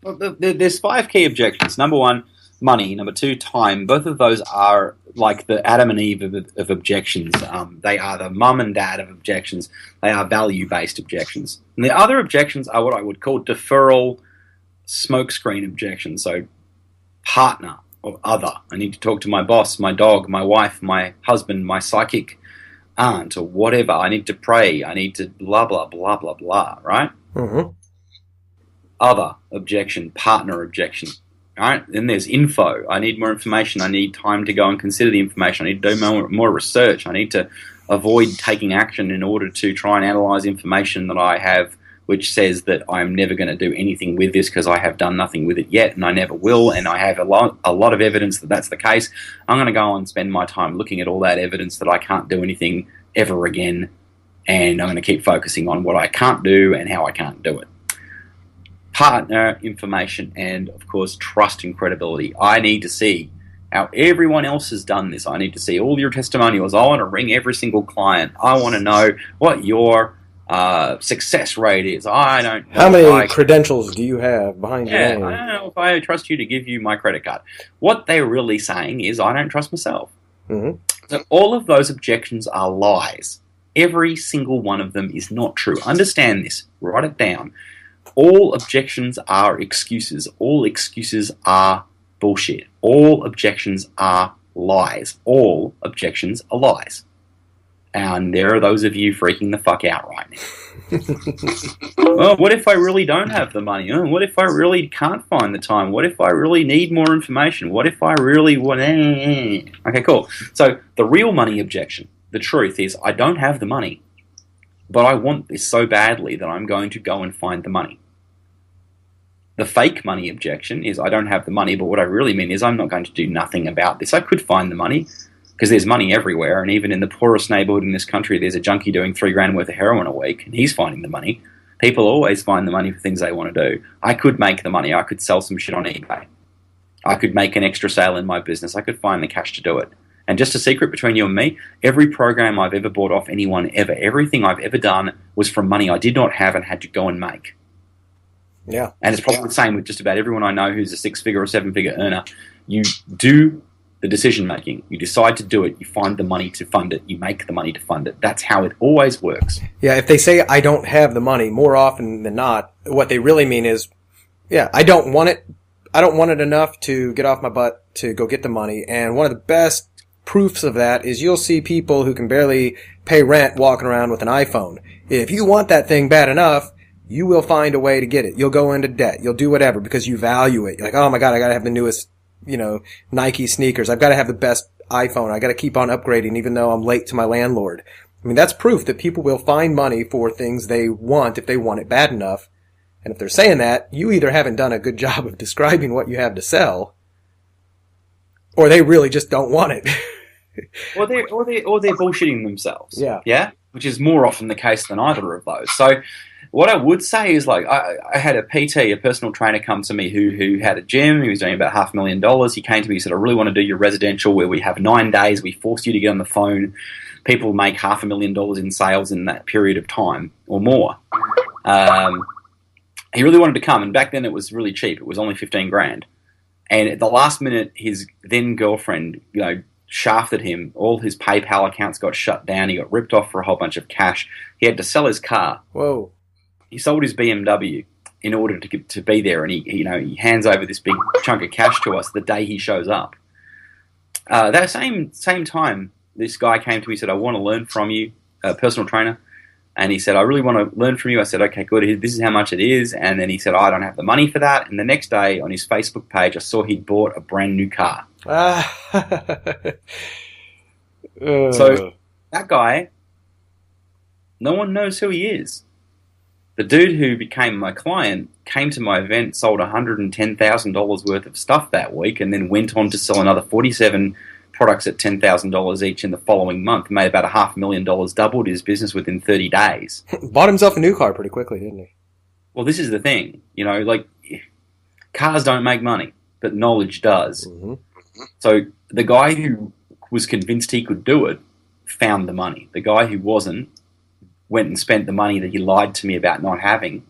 Well, there's 5 key objections. Number 1, money. Number 2, time. Both of those are like the Adam and Eve of objections. They are the mum and dad of objections. They are value-based objections. And the other objections are what I would call deferral smokescreen objections. So partner or other. I need to talk to my boss, my dog, my wife, my husband, my psychic aunt, or whatever. I need to pray. I need to blah, blah, blah, blah, blah, right? Mm-hmm. Other objection, partner objection. All right, then there's info. I need more information. I need time to go and consider the information. I need to do more research. I need to avoid taking action in order to try and analyze information that I have, which says that I'm never going to do anything with this because I have done nothing with it yet, and I never will, and I have a lot of evidence that that's the case. I'm going to go and spend my time looking at all that evidence that I can't do anything ever again, and I'm going to keep focusing on what I can't do and how I can't do it. Partner, information, and, of course, trust and credibility. I need to see how everyone else has done this. I need to see all your testimonials. I want to ring every single client. I want to know what your success rate is. I don't know. How many credentials do you have behind your name? I don't know if I trust you to give you my credit card. What they're really saying is I don't trust myself. Mm-hmm. So all of those objections are lies. Every single one of them is not true. Understand this. Write it down. All objections are excuses. All excuses are bullshit. All objections are lies. All objections are lies. And there are those of you freaking the fuck out right now. Well, what if I really don't have the money? What if I really can't find the time? What if I really need more information? What if I really want... Okay, cool. So the real money objection, the truth is I don't have the money, but I want this so badly that I'm going to go and find the money. The fake money objection is I don't have the money, but what I really mean is I'm not going to do nothing about this. I could find the money because there's money everywhere, and even in the poorest neighborhood in this country, there's a junkie doing $3,000 worth of heroin a week, and he's finding the money. People always find the money for things they want to do. I could make the money. I could sell some shit on eBay. I could make an extra sale in my business. I could find the cash to do it. And just a secret between you and me, every program I've ever bought off anyone ever, everything I've ever done was from money I did not have and had to go and make. Yeah. And it's probably the same with just about everyone I know who's a 6-figure or 7-figure earner. You do the decision-making. You decide to do it. You find the money to fund it. You make the money to fund it. That's how it always works. Yeah, if they say, I don't have the money, more often than not, what they really mean is, yeah, I don't want it. I don't want it enough to get off my butt to go get the money. And one of the best proofs of that is you'll see people who can barely pay rent walking around with an iPhone. If you want that thing bad enough, you will find a way to get it. You'll go into debt. You'll do whatever because you value it. You're like, oh my God, I gotta have the newest, Nike sneakers. I've gotta have the best iPhone. I gotta keep on upgrading even though I'm late to my landlord. I mean, that's proof that people will find money for things they want if they want it bad enough. And if they're saying that, you either haven't done a good job of describing what you have to sell, or they really just don't want it. or they're bullshitting themselves. Yeah. Yeah? Which is more often the case than either of those. So what I would say is, like, I had a PT, a personal trainer, come to me who had a gym. He was doing about $500,000. He came to me and said, I really want to do your residential where we have 9 days. We force you to get on the phone. People make $500,000 in sales in that period of time or more. He really wanted to come, and back then it was really cheap. It was only $15,000. And at the last minute, his then girlfriend, shafted him. All his PayPal accounts got shut down. He got ripped off for a whole bunch of cash. He had to sell his car. Whoa. He sold his BMW in order to be there, and he hands over this big chunk of cash to us the day he shows up. That same time, this guy came to me and said, I want to learn from you, a personal trainer. And he said, I really want to learn from you. I said, okay, good. This is how much it is. And then he said, I don't have the money for that. And the next day on his Facebook page, I saw he'd bought a brand new car. So that guy, no one knows who he is. The dude who became my client came to my event, sold $110,000 worth of stuff that week, and then went on to sell another 47 products at $10,000 each in the following month, made about $500,000, doubled his business within 30 days. Bought himself a new car pretty quickly, didn't he? Well, this is the thing, like cars don't make money, but knowledge does. Mm-hmm. So the guy who was convinced he could do it found the money. The guy who wasn't went and spent the money that he lied to me about not having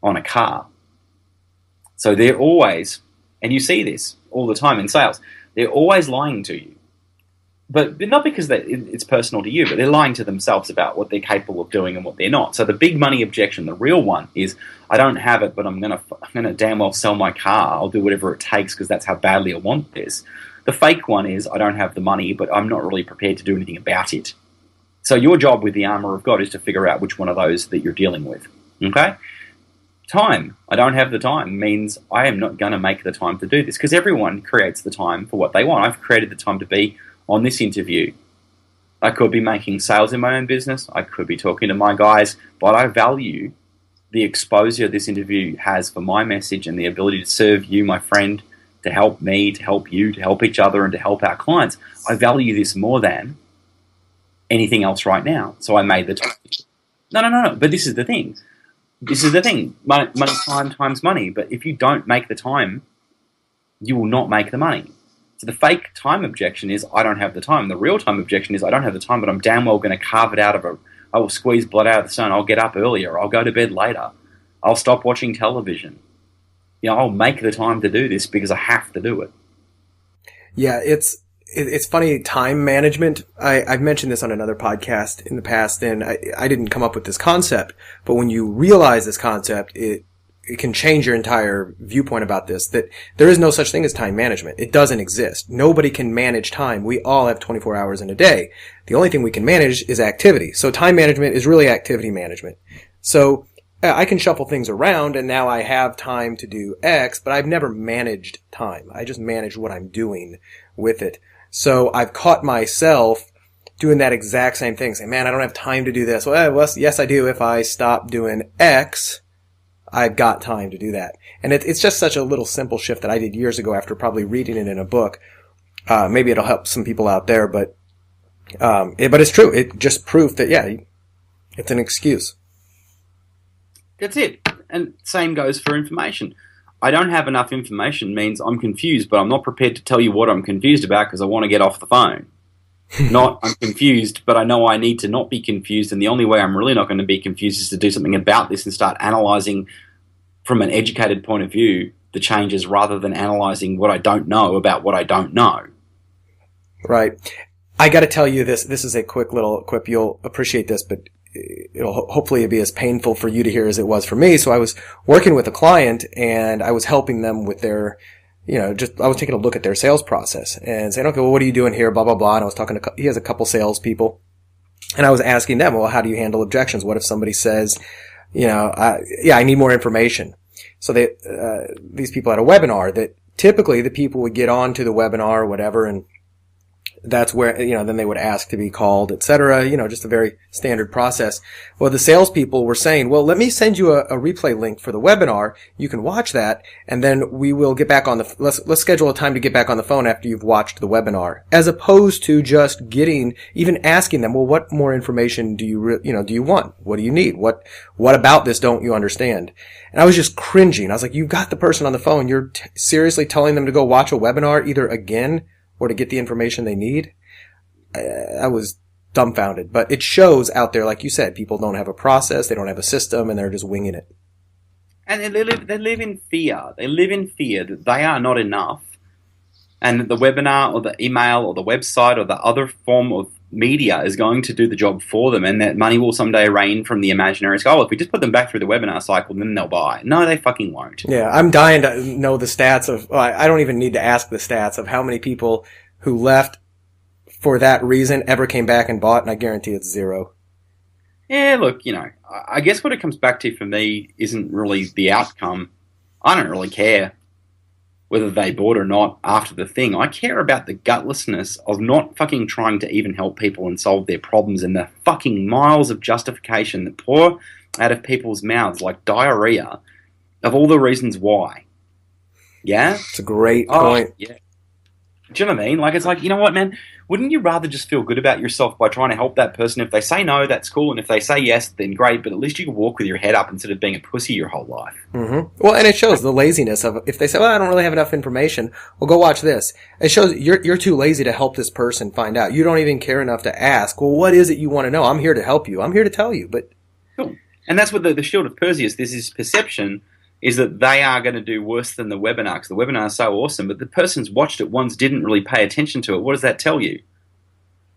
on a car. So they're always, and you see this all the time in sales, they're always lying to you. But not because it's personal to you, but they're lying to themselves about what they're capable of doing and what they're not. So the big money objection, the real one, is I don't have it, but I'm gonna damn well sell my car. I'll do whatever it takes because that's how badly I want this. The fake one is I don't have the money, but I'm not really prepared to do anything about it. So your job with the Armour of God is to figure out which one of those that you're dealing with. Okay? Time. I don't have the time means I am not going to make the time to do this because everyone creates the time for what they want. I've created the time to be on this interview. I could be making sales in my own business. I could be talking to my guys, but I value the exposure this interview has for my message and the ability to serve you, my friend, to help me, to help you, to help each other, and to help our clients. I value this more than anything else right now. So I made the time. No. But this is the thing. Money, time times money. But if you don't make the time, you will not make the money. So the fake time objection is, I don't have the time. The real time objection is, I don't have the time, but I'm damn well going to carve it out of I will squeeze blood out of the sun. I'll get up earlier. I'll go to bed later. I'll stop watching television. I'll make the time to do this because I have to do it. Yeah, it's funny, time management. I've mentioned this on another podcast in the past, and I didn't come up with this concept, but when you realize this concept, it can change your entire viewpoint about this, that there is no such thing as time management. It doesn't exist. Nobody can manage time. We all have 24 hours in a day. The only thing we can manage is activity. So time management is really activity management. So I can shuffle things around, and now I have time to do X, but I've never managed time. I just manage what I'm doing with it. So I've caught myself doing that exact same thing, saying, man, I don't have time to do this. Well, yes, I do. If I stop doing X, I've got time to do that. And it's just such a little simple shift that I did years ago after probably reading it in a book. Maybe it'll help some people out there, but it's true. It just proof that, yeah, it's an excuse. That's it. And same goes for information. I don't have enough information means I'm confused, but I'm not prepared to tell you what I'm confused about because I want to get off the phone. Not I'm confused, but I know I need to not be confused, and the only way I'm really not going to be confused is to do something about this and start analysing from an educated point of view the changes rather than analysing what I don't know about what I don't know. Right. I got to tell you this. This is a quick little quip. You'll appreciate this, but it'll hopefully be as painful for you to hear as it was for me. So I was working with a client and I was helping them with their, I was taking a look at their sales process and saying, okay, well, what are you doing here? Blah, blah, blah. And I was talking to, he has a couple salespeople and I was asking them, well, how do you handle objections? What if somebody says, I need more information. So these people had a webinar that typically the people would get on to the webinar or whatever, and that's where, then they would ask to be called, et cetera, just a very standard process. Well, the salespeople were saying, well, let me send you a replay link for the webinar. You can watch that, and then we will get back on let's schedule a time to get back on the phone after you've watched the webinar, as opposed to just even asking them, well, what more information do you, do you want? What do you need? What about this don't you understand? And I was just cringing. I was like, you've got the person on the phone. You're seriously telling them to go watch a webinar either again or to get the information they need? I was dumbfounded. But it shows out there, like you said, people don't have a process, they don't have a system, and they're just winging it. And they live in fear. They live in fear that they are not enough, and that the webinar or the email or the website or the other form of media is going to do the job for them, and that money will someday rain from the imaginary sky. Oh, if we just put them back through the webinar cycle, then they'll buy. No, they fucking won't. Yeah, I'm dying to know the stats of, I don't even need to ask the stats of how many people who left for that reason ever came back and bought, and I guarantee it's zero. Yeah, look, I guess what it comes back to for me isn't really the outcome. I don't really care whether they bought or not after the thing. I care about the gutlessness of not fucking trying to even help people and solve their problems, and the fucking miles of justification that pour out of people's mouths like diarrhea of all the reasons why. Yeah? It's a great point. Yeah. Do you know what I mean? Like, it's like, you know what, man? Wouldn't you rather just feel good about yourself by trying to help that person? If they say no, that's cool. And if they say yes, then great. But at least you can walk with your head up instead of being a pussy your whole life. Mm-hmm. Well, and it shows the laziness of, if they say, well, I don't really have enough information, well, go watch this. It shows you're too lazy to help this person find out. You don't even care enough to ask, well, what is it you want to know? I'm here to help you. I'm here to tell you. But cool. And that's what the Shield of Perseus, this is perception, is that they are going to do worse than the webinar, because the webinar is so awesome, but the person's watched it once, didn't really pay attention to it. What does that tell you?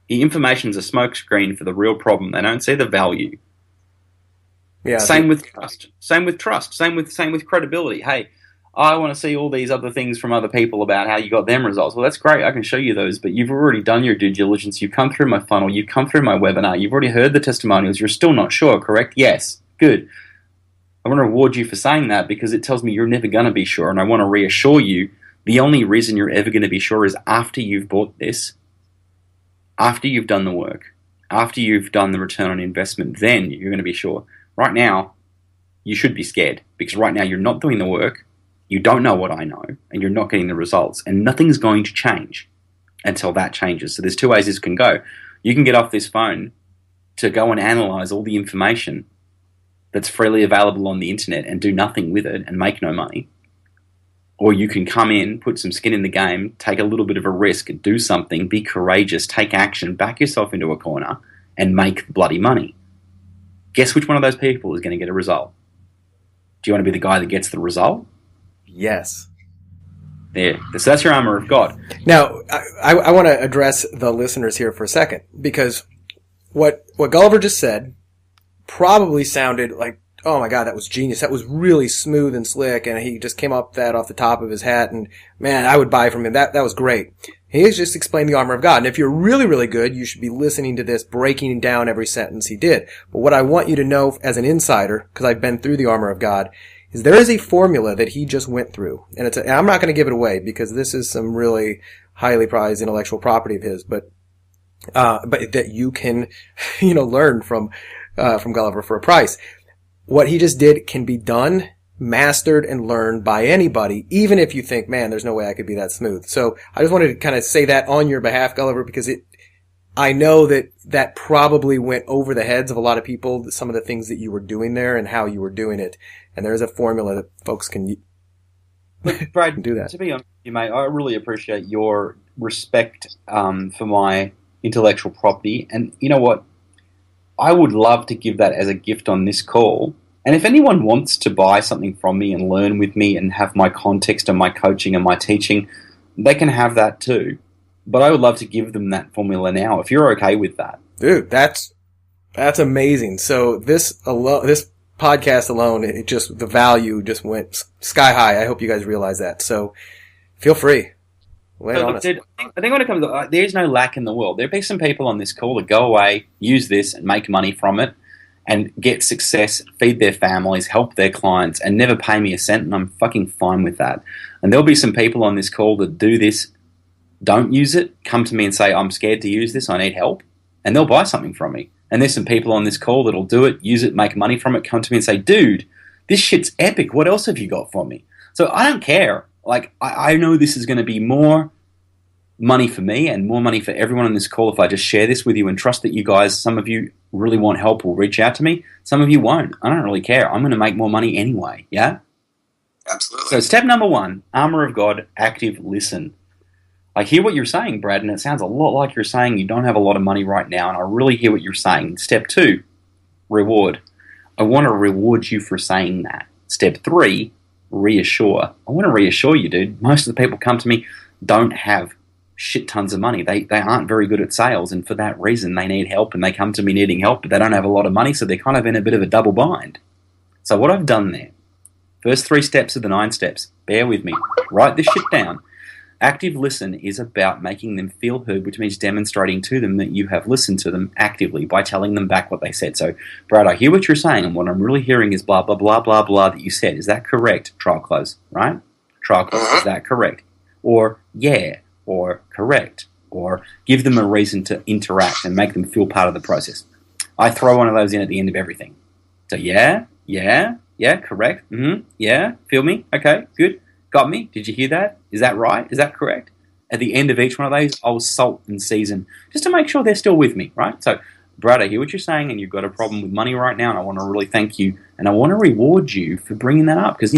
The information's a smokescreen for the real problem. They don't see the value. yeah, Same with trust. Same with trust. Same with credibility. Hey, I want to see all these other things from other people about how you got them results. Well, that's great. I can show you those, but you've already done your due diligence. You've come through my funnel. You've come through my webinar. You've already heard the testimonials. You're still not sure, correct? Yes. Good. I want to reward you for saying that because it tells me you're never going to be sure, and I want to reassure you the only reason you're ever going to be sure is after you've bought this, after you've done the work, after you've done the return on investment, then you're going to be sure. Right now, you should be scared because right now you're not doing the work, you don't know what I know, and you're not getting the results, and nothing's going to change until that changes. So there's two ways this can go. You can get off this phone to go and analyze all the information that's freely available on the internet and do nothing with it and make no money. Or you can come in, put some skin in the game, take a little bit of a risk, do something, be courageous, take action, back yourself into a corner, and make bloody money. Guess which one of those people is going to get a result? Do you want to be the guy that gets the result? yes. There. So that's your armor of God. Now, I want to address the listeners here for a second, because what Gulliver just said probably sounded like, oh my God, that was genius. That was really smooth and slick, and he just came up that off the top of his hat, and man, I would buy from him. That was great. He just explained the armor of God, and if you're really, really good, you should be listening to this, breaking down every sentence he did. But what I want you to know as an insider, because I've been through the armor of God, is there is a formula that he just went through, and and I'm not going to give it away because this is some really highly prized intellectual property of his, but that you can, learn from Gulliver for a price. What he just did can be done, mastered, and learned by anybody, even if you think, man, there's no way I could be that smooth. So I just wanted to kind of say that on your behalf, Gulliver, because I know that probably went over the heads of a lot of people, some of the things that you were doing there and how you were doing it. And there's a formula that folks can Look, Brad, do that. To be honest with you, mate, I really appreciate your respect for my intellectual property. And you know what? I would love to give that as a gift on this call. And if anyone wants to buy something from me and learn with me and have my context and my coaching and my teaching, they can have that too. But I would love to give them that formula now, if you're okay with that. Dude, that's amazing. So this podcast alone, the value just went sky high. I hope you guys realize that. So feel free. Lay it on us. I think when it comes to, there's no lack in the world. There'll be some people on this call that go away, use this and make money from it and get success, feed their families, help their clients and never pay me a cent, and I'm fucking fine with that. And there'll be some people on this call that do this, don't use it, come to me and say, I'm scared to use this, I need help, and they'll buy something from me. And there's some people on this call that'll do it, use it, make money from it, come to me and say, dude, this shit's epic, what else have you got for me? So I don't care. Like, I know this is going to be more money for me and more money for everyone on this call if I just share this with you and trust that you guys, some of you really want help will reach out to me. Some of you won't. I don't really care. I'm going to make more money anyway, yeah? Absolutely. So step number 1, Armour of God, active listen. I hear what you're saying, Brad, and it sounds a lot like you're saying you don't have a lot of money right now, and I really hear what you're saying. Step 2, reward. I want to reward you for saying that. Step 3, reassure. I want to reassure you, dude. Most of the people come to me don't have shit tons of money. They aren't very good at sales, and for that reason they need help, and they come to me needing help, but they don't have a lot of money, so they're kind of in a bit of a double bind. So what I've done there, first 3 steps of the 9 steps, bear with me, write this shit down. Active listen is about making them feel heard, which means demonstrating to them that you have listened to them actively by telling them back what they said. So, Brad, I hear what you're saying, and what I'm really hearing is blah, blah, blah, blah, blah that you said. Is that correct? Trial close, right? Trial close, is that correct? Or, yeah, or correct, or give them a reason to interact and make them feel part of the process. I throw one of those in at the end of everything. So, yeah, correct, yeah, feel me, okay, good. Got me? Did you hear that? Is that right? Is that correct? at the end of each one of those, I'll salt and season just to make sure they're still with me, right? So, Brad, I hear what you're saying, and you've got a problem with money right now, and I want to really thank you, and I want to reward you for bringing that up, because,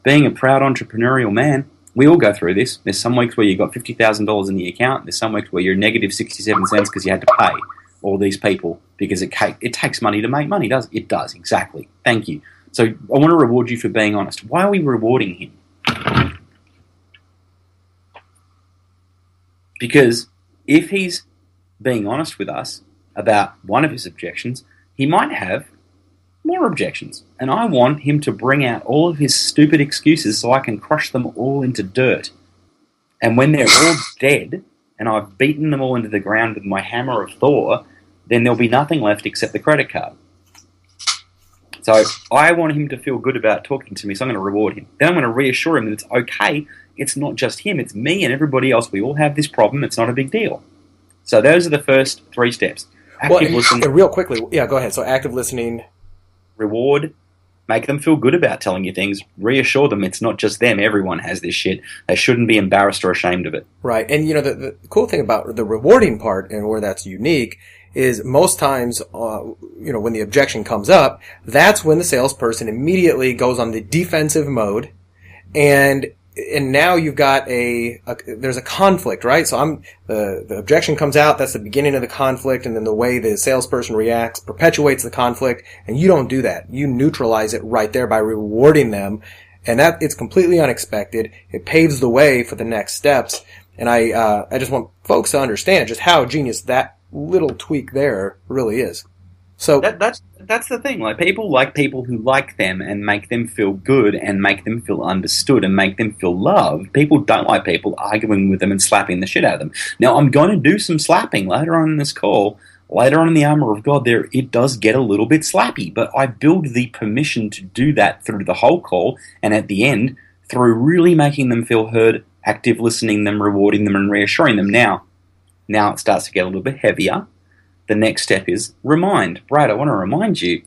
being a proud entrepreneurial man, we all go through this. There's some weeks where you've got $50,000 in the account. There's some weeks where you're negative 67 cents because you had to pay all these people because it takes money to make money, does it? It does, exactly. Thank you. So I want to reward you for being honest. Why are we rewarding him? Because if he's being honest with us about one of his objections, he might have more objections. And I want him to bring out all of his stupid excuses so I can crush them all into dirt. And when they're all dead, and I've beaten them all into the ground with my hammer of Thor, then there'll be nothing left except the credit card. So I want him to feel good about talking to me, so I'm going to reward him. Then I'm going to reassure him that it's okay. It's not just him, it's me and everybody else. We all have this problem. It's not a big deal. So those are the first 3 steps. Active listening. Real quickly, go ahead. So active listening. Reward. Make them feel good about telling you things. Reassure them it's not just them. Everyone has this shit. They shouldn't be embarrassed or ashamed of it. Right. And, the cool thing about the rewarding part and where that's unique is most times, when the objection comes up, that's when the salesperson immediately goes on the defensive mode, and now you've got there's a conflict, right? So the objection comes out, that's the beginning of the conflict, and then the way the salesperson reacts perpetuates the conflict, and you don't do that. You neutralize it right there by rewarding them, and that it's completely unexpected. It paves the way for the next steps, and I just want folks to understand just how genius that little tweak there really is. So that's the thing. People like people who like them and make them feel good and make them feel understood and make them feel loved. People don't like people arguing with them and slapping the shit out of them. Now, I'm going to do some slapping later on in this call. Later on in the Armour of God, it does get a little bit slappy, but I build the permission to do that through the whole call, and at the end, through really making them feel heard, active listening them, rewarding them, and reassuring them. Now it starts to get a little bit heavier. The next step is remind. Brad, I want to remind you,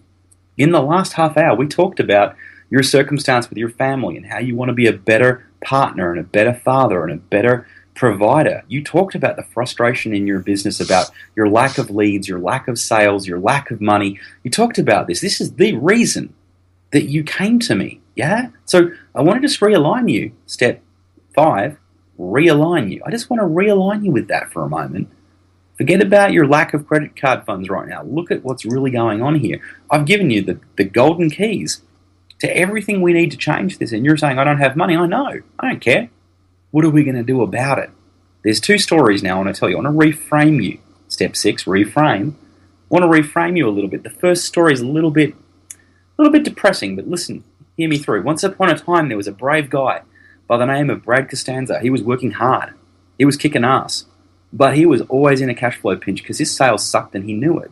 in the last half hour, we talked about your circumstance with your family and how you want to be a better partner and a better father and a better provider. You talked about the frustration in your business, about your lack of leads, your lack of sales, your lack of money. You talked about this. This is the reason that you came to me, yeah? So I want to just realign you. Step 5, realign you. I just want to realign you with that for a moment. Forget about your lack of credit card funds right now. Look at what's really going on here. I've given you the golden keys to everything we need to change this, and you're saying, I don't have money. I know. I don't care. What are we going to do about it? There's 2 stories now I want to tell you. I want to reframe you. Step 6, reframe. I want to reframe you a little bit. The first story is a little bit depressing, but listen, hear me through. Once upon a time, there was a brave guy by the name of Brad Costanza. He was working hard. He was kicking ass. But he was always in a cash flow pinch because his sales sucked and he knew it.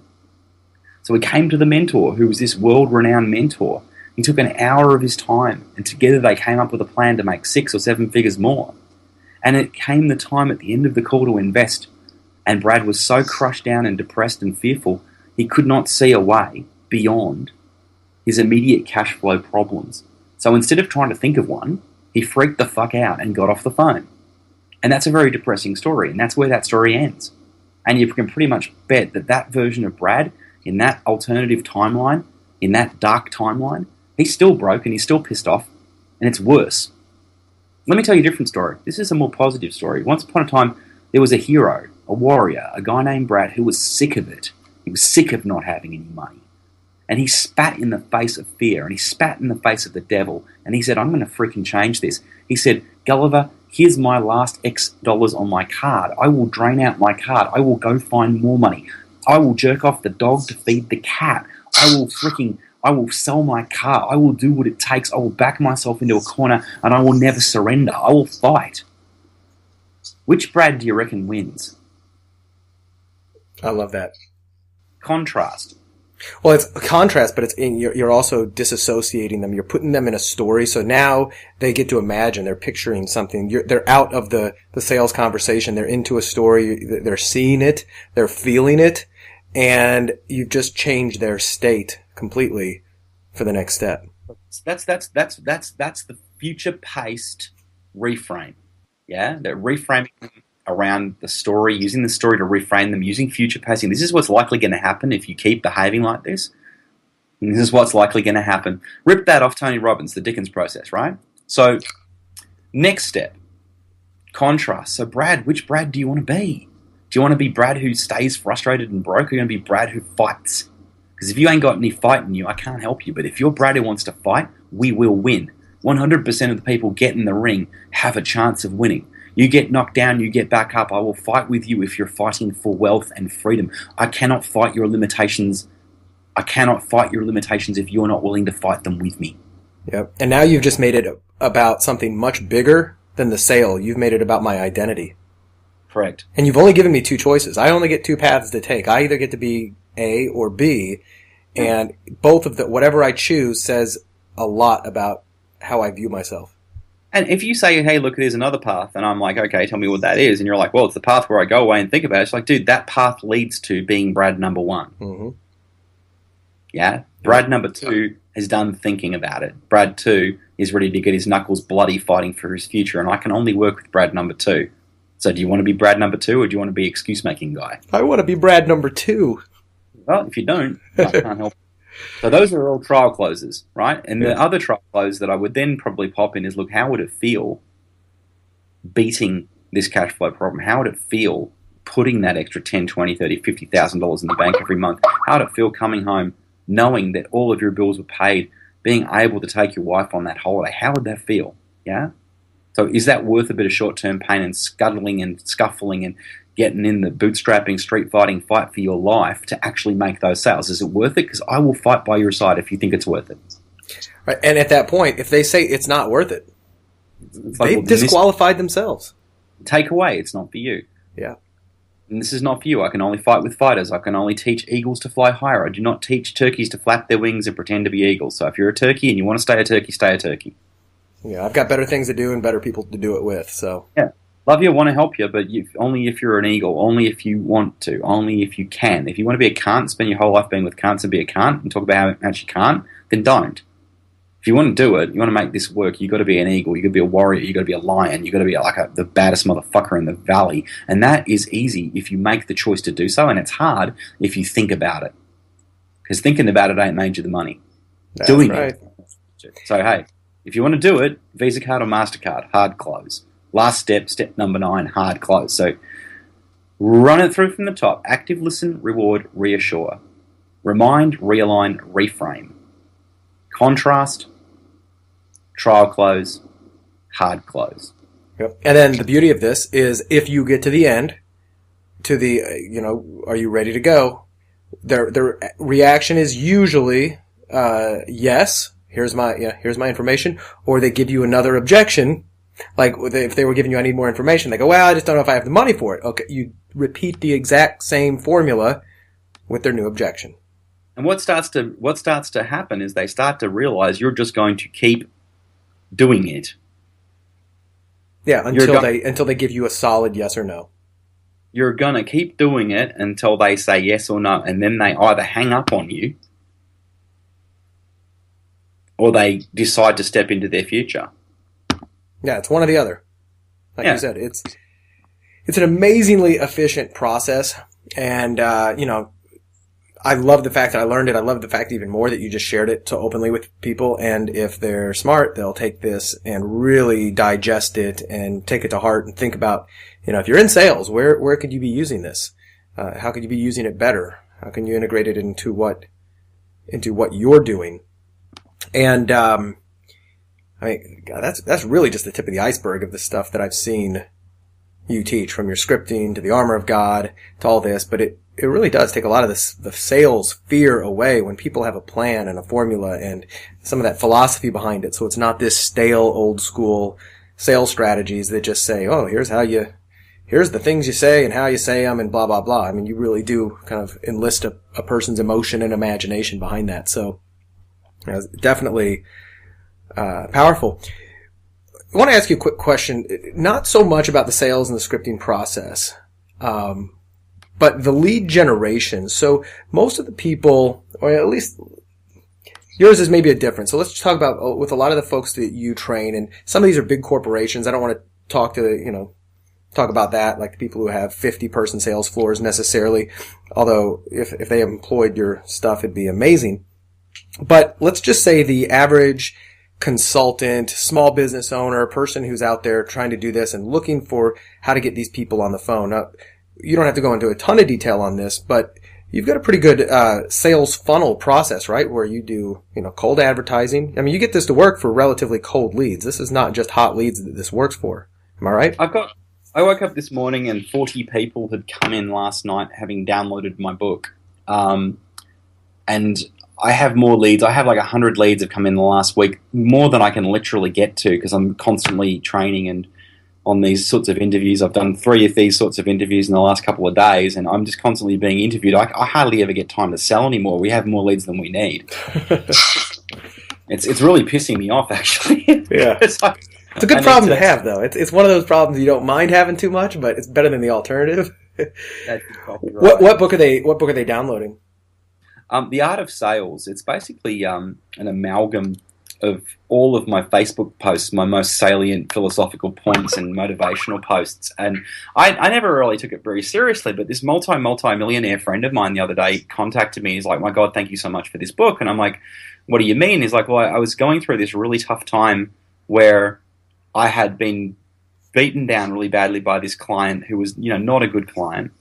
So he came to the mentor, who was this world-renowned mentor. He took an hour of his time, and together they came up with a plan to make 6 or 7 figures more. And it came the time at the end of the call to invest, and Brad was so crushed down and depressed and fearful, he could not see a way beyond his immediate cash flow problems. So instead of trying to think of one, he freaked the fuck out and got off the phone. And that's a very depressing story, and that's where that story ends. And you can pretty much bet that version of Brad, in that alternative timeline, in that dark timeline, he's still broke and he's still pissed off, and it's worse. Let me tell you a different story. This is a more positive story. Once upon a time, there was a hero, a warrior, a guy named Brad who was sick of it. He was sick of not having any money. And he spat in the face of fear, and he spat in the face of the devil, and he said, I'm going to freaking change this. He said, Gulliver, here's my last X dollars on my card. I will drain out my card. I will go find more money. I will jerk off the dog to feed the cat. I will sell my car. I will do what it takes. I will back myself into a corner, and I will never surrender. I will fight. Which Brad do you reckon wins? I love that. Contrast. Well, it's a contrast, but you're also disassociating them. You're putting them in a story, so now they get to imagine. They're picturing something. They're out of the sales conversation. They're into a story. They're seeing it. They're feeling it, and you've just changed their state completely for the next step. That's the future-paced reframe. Yeah, they're reframing them around the story, using the story to reframe them, using future pacing. This is what's likely going to happen if you keep behaving like this. And this is what's likely going to happen. Rip that off Tony Robbins, the Dickens process, right? So, next step, contrast. So, Brad, which Brad do you want to be? Do you want to be Brad who stays frustrated and broke, or are you going to be Brad who fights? Because if you ain't got any fight in you, I can't help you. But if you're Brad who wants to fight, we will win. 100% of the people get in the ring have a chance of winning. You get knocked down, you get back up. I will fight with you if you're fighting for wealth and freedom. I cannot fight your limitations. I cannot fight your limitations if you're not willing to fight them with me. Yep. And now you've just made it about something much bigger than the sale. You've made it about my identity. Correct. And you've only given me two choices. I only get two paths to take. I either get to be A or B, and both of the whatever I choose says a lot about how I view myself. And if you say, hey, look, there's another path, and I'm like, okay, tell me what that is, and you're like, well, it's the path where I go away and think about it. It's like, dude, that path leads to being Brad number one. Mm-hmm. Yeah? Brad number two has done thinking about it. Brad 2 is ready to get his knuckles bloody fighting for his future, and I can only work with Brad number 2. So do you want to be Brad number 2, or do you want to be excuse-making guy? I want to be Brad number 2. Well, if you don't, I can't help. So those are all trial closes, right? And the other trial close that I would then probably pop in is, look, how would it feel beating this cash flow problem? How would it feel putting that extra $10,000, $20,000, $30,000, $50,000 in the bank every month? How would it feel coming home knowing that all of your bills were paid, being able to take your wife on that holiday? How would that feel? Yeah? So is that worth a bit of short-term pain and scuttling and scuffling and getting in the bootstrapping, street fighting fight for your life to actually make those sales? Is it worth it? Because I will fight by your side if you think it's worth it. Right. And at that point, if they say it's not worth it, they've disqualified themselves. Take away, it's not for you. Yeah. And this is not for you. I can only fight with fighters. I can only teach eagles to fly higher. I do not teach turkeys to flap their wings and pretend to be eagles. So if you're a turkey and you want to stay a turkey, stay a turkey. Yeah, I've got better things to do and better people to do it with. So yeah. Love you, want to help you, but only if you're an eagle, only if you want to, only if you can. If you want to be a cunt, spend your whole life being with cunts and be a cunt and talk about how much you can't, then don't. If you want to do it, you want to make this work, you've got to be an eagle, you've got to be a warrior, you've got to be a lion, you've got to be like the baddest motherfucker in the valley. And that is easy if you make the choice to do so, and it's hard if you think about it. Because thinking about it ain't made you the money. That's doing right. it. So, hey, if you want to do it, Visa card or MasterCard, hard close. Last step, step number 9, hard close. So run it through from the top. Active, listen, reward, reassure. Remind, realign, reframe. Contrast, trial close, hard close. Yep. And then the beauty of this is if you get to the end, to the, are you ready to go? Their reaction is usually, yes, here's my information, or they give you another objection. Like, if they were giving you, I need more information, they go, well, I just don't know if I have the money for it. Okay, you repeat the exact same formula with their new objection. And what starts to happen is they start to realize you're just going to keep doing it. Yeah, until they give you a solid yes or no. You're going to keep doing it until they say yes or no, and then they either hang up on you or they decide to step into their future. Yeah, it's one or the other. Like you said, it's an amazingly efficient process, and I love the fact that I learned it. I love the fact even more that you just shared it so openly with people, and if they're smart, they'll take this and really digest it and take it to heart and think about, if you're in sales, where could you be using this? How could you be using it better? How can you integrate it into what you're doing? And God, that's really just the tip of the iceberg of the stuff that I've seen you teach, from your scripting to the Armour of God to all this. But it really does take a lot of the sales fear away when people have a plan and a formula and some of that philosophy behind it. So it's not this stale, old school sales strategies that just say, oh, here's the things you say and how you say them and blah, blah, blah. I mean, you really do kind of enlist a person's emotion and imagination behind that. So definitely powerful. I want to ask you a quick question, not so much about the sales and the scripting process, but the lead generation. So most of the people, or at least yours is maybe a difference. So let's talk about with a lot of the folks that you train, and some of these are big corporations. I don't want to talk about that, like the people who have 50-person sales floors necessarily. Although if they employed your stuff, it'd be amazing. But let's just say the average consultant, small business owner, person who's out there trying to do this and looking for how to get these people on the phone. Now, you don't have to go into a ton of detail on this, but you've got a pretty good sales funnel process, right? Where you do, cold advertising. I mean, you get this to work for relatively cold leads. This is not just hot leads that this works for. Am I right? I woke up this morning and 40 people had come in last night having downloaded my book. And I have more leads. I have like 100 leads have come in the last week, more than I can literally get to because I'm constantly training and on these sorts of interviews. I've done 3 of these sorts of interviews in the last couple of days, and I'm just constantly being interviewed. I hardly ever get time to sell anymore. We have more leads than we need. It's really pissing me off, actually. Yeah. It's a good problem to have, though. It's one of those problems you don't mind having too much, but it's better than the alternative. That's probably right. What book are they downloading? The Art of Sales. It's basically an amalgam of all of my Facebook posts, my most salient philosophical points and motivational posts. And I never really took it very seriously, but this multi-millionaire friend of mine the other day contacted me. He's like, my God, thank you so much for this book. And I'm like, what do you mean? He's like, well, I was going through this really tough time where I had been beaten down really badly by this client who was, not a good client.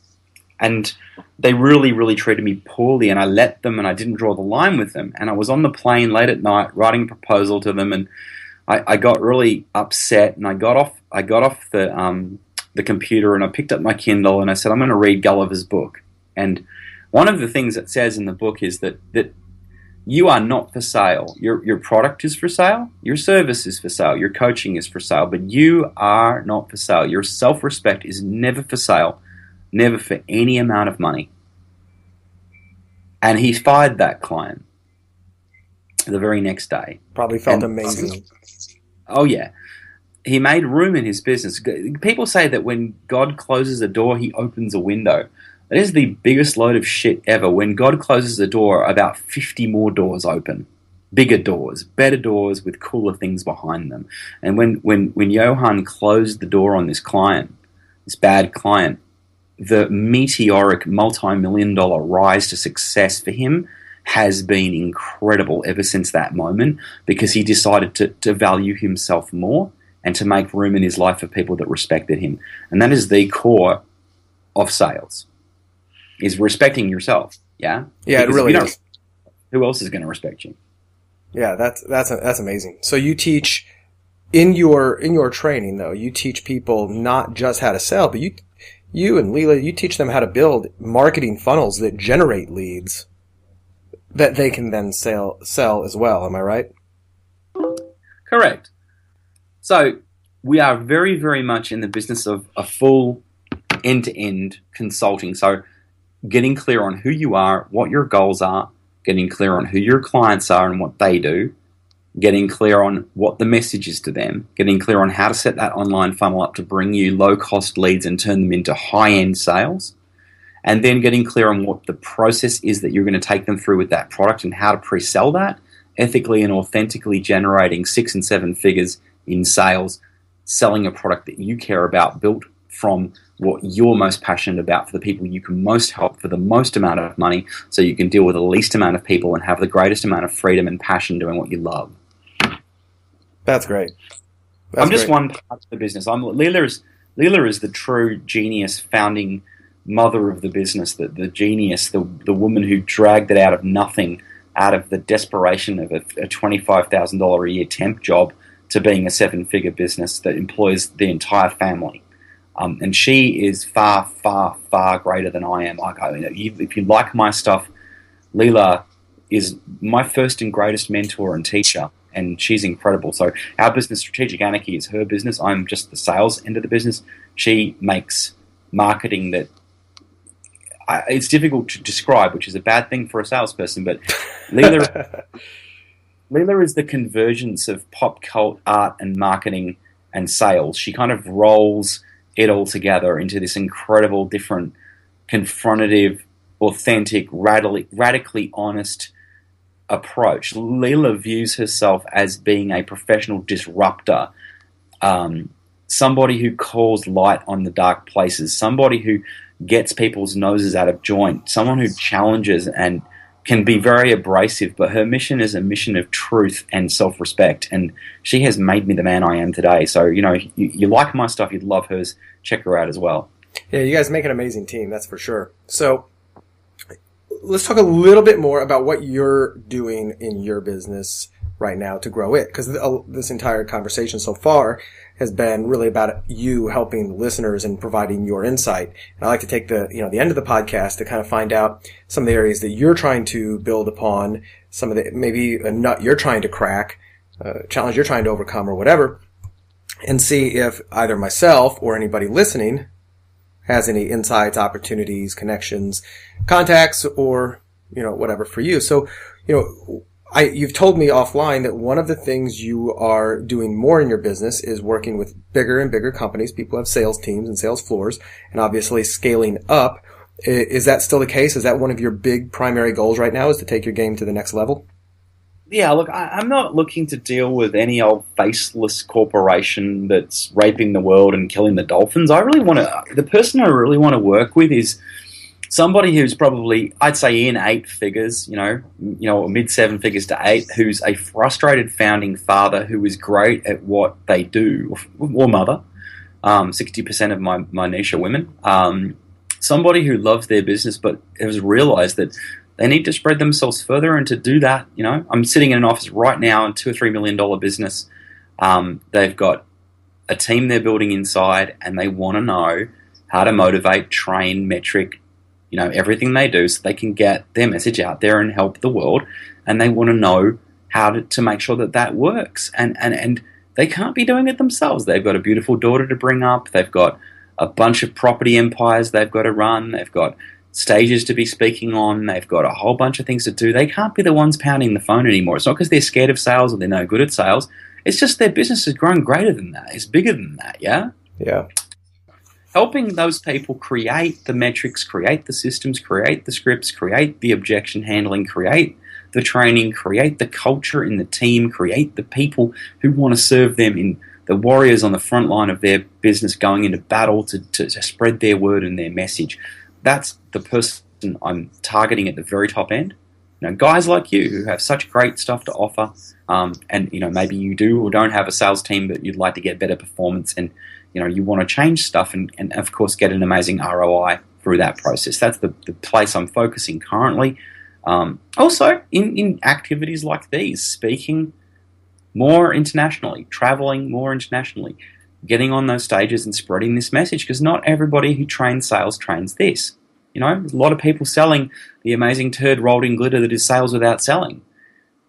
And they really, really treated me poorly, and I let them, and I didn't draw the line with them. And I was on the plane late at night writing a proposal to them, and I got really upset. And I got off the computer, and I picked up my Kindle, and I said, I'm going to read Gulliver's book. And one of the things it says in the book is that you are not for sale. Your product is for sale. Your service is for sale. Your coaching is for sale. But you are not for sale. Your self-respect is never for sale. Never for any amount of money. And he fired that client the very next day. Probably felt amazing. Oh, yeah. He made room in his business. People say that when God closes a door, he opens a window. That is the biggest load of shit ever. When God closes a door, about 50 more doors open. Bigger doors, better doors with cooler things behind them. And when Johan closed the door on this client, this bad client, the meteoric multi-million-dollar rise to success for him has been incredible ever since that moment, because he decided to value himself more and to make room in his life for people that respected him. And that is the core of sales, is respecting yourself. Yeah? Yeah, because it really is. Who else is going to respect you? Yeah, that's amazing. So you teach in your training, though, you teach people not just how to sell, but you and Leela, you teach them how to build marketing funnels that generate leads that they can then sell as well. Am I right? Correct. So we are very, very much in the business of a full end-to-end consulting. So getting clear on who you are, what your goals are, getting clear on who your clients are and what they do, getting clear on what the message is to them, getting clear on how to set that online funnel up to bring you low-cost leads and turn them into high-end sales, and then getting clear on what the process is that you're going to take them through with that product and how to pre-sell that, ethically and authentically generating 6 and 7 figures in sales, selling a product that you care about, built from what you're most passionate about for the people you can most help for the most amount of money, so you can deal with the least amount of people and have the greatest amount of freedom and passion doing what you love. That's great. I'm just one part of the business. Leela is the true genius, founding mother of the business, the genius, the woman who dragged it out of nothing, out of the desperation of a $25,000 a year temp job to being a 7-figure business that employs the entire family. And she is far, far, far greater than I am. If you like my stuff, Leela is my first and greatest mentor and teacher, and she's incredible. So our business, Strategic Anarchy, is her business. I'm just the sales end of the business. She makes marketing that it's difficult to describe, which is a bad thing for a salesperson, but Leela is the convergence of pop cult, art, and marketing and sales. She kind of rolls it all together into this incredible, different, confrontative, authentic, radically honest approach. Leela views herself as being a professional disruptor, somebody who calls light on the dark places, somebody who gets people's noses out of joint, someone who challenges and can be very abrasive, but her mission is a mission of truth and self-respect, and she has made me the man I am today. So, you like my stuff, you'd love hers, check her out as well. Yeah, you guys make an amazing team, that's for sure. So let's talk a little bit more about what you're doing in your business right now to grow it, because this entire conversation so far has been really about you helping listeners and providing your insight. And I like to take the end of the podcast to kind of find out some of the areas that you're trying to build upon, some of the, maybe a nut you're trying to crack, challenge you're trying to overcome or whatever, and see if either myself or anybody listening has any insights, opportunities, connections, contacts, or, whatever for you. So, you've told me offline that one of the things you are doing more in your business is working with bigger and bigger companies. People have sales teams and sales floors, and obviously scaling up. Is that still the case? Is that one of your big primary goals right now, is to take your game to the next level? Yeah, look, I'm not looking to deal with any old faceless corporation that's raping the world and killing the dolphins. The person I really want to work with is somebody who's probably, I'd say, in 8 figures, mid 7 figures to 8, who's a frustrated founding father who is great at what they do, or mother. 60% of my niche are women. Somebody who loves their business but has realized that they need to spread themselves further, and to do that, I'm sitting in an office right now in $2 or $3 million business. They've got a team they're building inside, and they want to know how to motivate, train, metric, everything they do so they can get their message out there and help the world. And they want to know how to make sure that works. And they can't be doing it themselves. They've got a beautiful daughter to bring up. They've got a bunch of property empires they've got to run. They've got stages to be speaking on. They've got a whole bunch of things to do. They can't be the ones pounding the phone anymore. It's not because they're scared of sales or they're no good at sales. It's just their business has grown greater than that. It's bigger than that, yeah? Yeah. Helping those people create the metrics, create the systems, create the scripts, create the objection handling, create the training, create the culture in the team, create the people who want to serve them, in the warriors on the front line of their business going into battle to spread their word and their message. That's the person I'm targeting at the very top end. Guys like you who have such great stuff to offer, and maybe you do or don't have a sales team, but you'd like to get better performance, and you want to change stuff and of course get an amazing ROI through that process. That's the place I'm focusing currently. Also in activities like these, speaking more internationally, traveling more internationally, getting on those stages and spreading this message, because not everybody who trains sales trains this. There's a lot of people selling the amazing turd rolled in glitter that is sales without selling.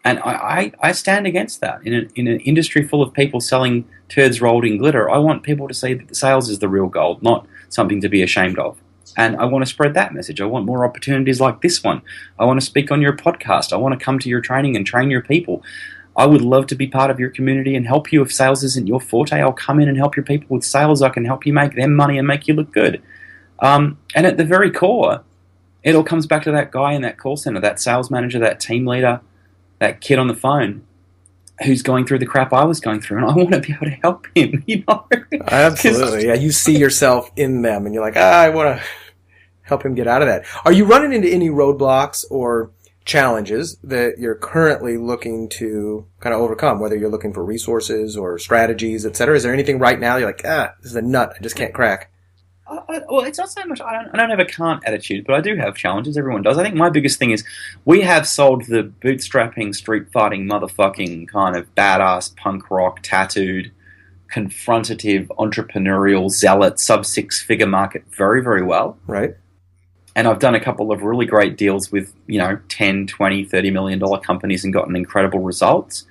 And I stand against that. In an industry full of people selling turds rolled in glitter, I want people to see that the sales is the real gold, not something to be ashamed of. And I want to spread that message. I want more opportunities like this one. I want to speak on your podcast. I want to come to your training and train your people. I would love to be part of your community and help you. If sales isn't your forte, I'll come in and help your people with sales. I can help you make them money and make you look good. And at the very core, it all comes back to that guy in that call center, that sales manager, that team leader, that kid on the phone who's going through the crap I was going through, and I want to be able to help him, Absolutely. Yeah, you see yourself in them, and you're like, I want to help him get out of that. Are you running into any roadblocks or challenges that you're currently looking to kind of overcome, whether you're looking for resources or strategies, et cetera? Is there anything right now you're like, this is a nut I just can't crack? Well, it's not so much, I don't have a can't attitude, but I do have challenges. Everyone does. I think my biggest thing is we have sold the bootstrapping, street fighting, motherfucking kind of badass, punk rock, tattooed, confrontative, entrepreneurial, zealot, sub-6 figure market very, very well. Right. And I've done a couple of really great deals with, $10, $20, $30 million companies and gotten incredible results.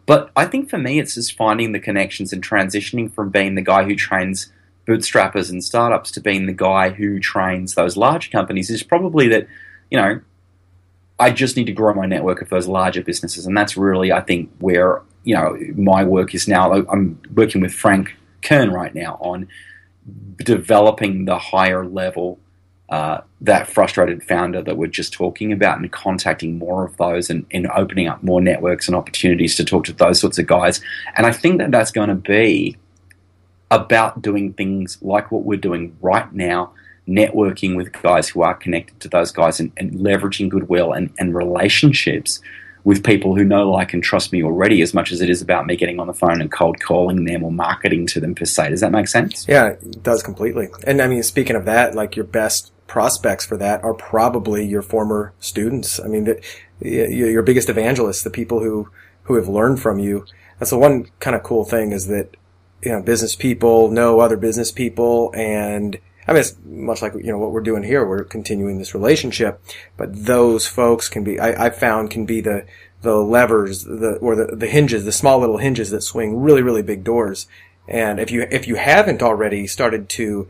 But I think for me, it's just finding the connections and transitioning from being the guy who trains bootstrappers and startups to being the guy who trains those large companies is probably that, I just need to grow my network of those larger businesses. And that's really, I think, where, my work is now. I'm working with Frank Kern right now on developing the higher level, that frustrated founder that we're just talking about, and contacting more of those and opening up more networks and opportunities to talk to those sorts of guys. And I think that that's going to be about doing things like what we're doing right now, networking with guys who are connected to those guys and leveraging goodwill and relationships with people who know, like, and trust me already, as much as it is about me getting on the phone and cold calling them or marketing to them per se. Does that make sense? Yeah, it does completely. And I mean, speaking of that, like, your best prospects for that are probably your former students. I mean, your biggest evangelists, the people who have learned from you. That's the one kind of cool thing, is that, business people know other business people, and I mean, it's much like, what we're doing here. We're continuing this relationship, but those folks can be, I found, can be the levers, the hinges, the small little hinges that swing really, really big doors. And if you haven't already started to,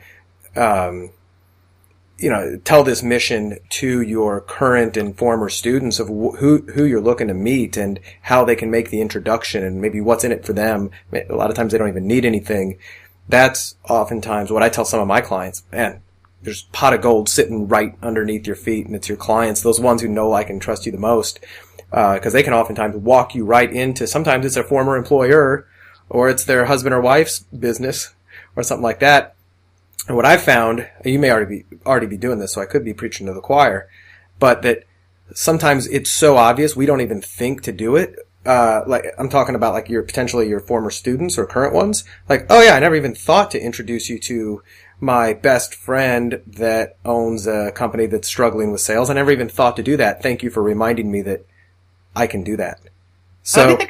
tell this mission to your current and former students of who you're looking to meet and how they can make the introduction and maybe what's in it for them. A lot of times they don't even need anything. That's oftentimes what I tell some of my clients. Man, there's a pot of gold sitting right underneath your feet, and it's your clients, those ones who know, like, and trust you the most, because they can oftentimes walk you right into, sometimes it's a former employer, or it's their husband or wife's business, or something like that. And what I've found, you may already be doing this, so I could be preaching to the choir, but that sometimes it's so obvious we don't even think to do it. Like, I'm talking about, like, potentially your former students or current ones. Like, oh yeah, I never even thought to introduce you to my best friend that owns a company that's struggling with sales. I never even thought to do that. Thank you for reminding me that I can do that. So I think it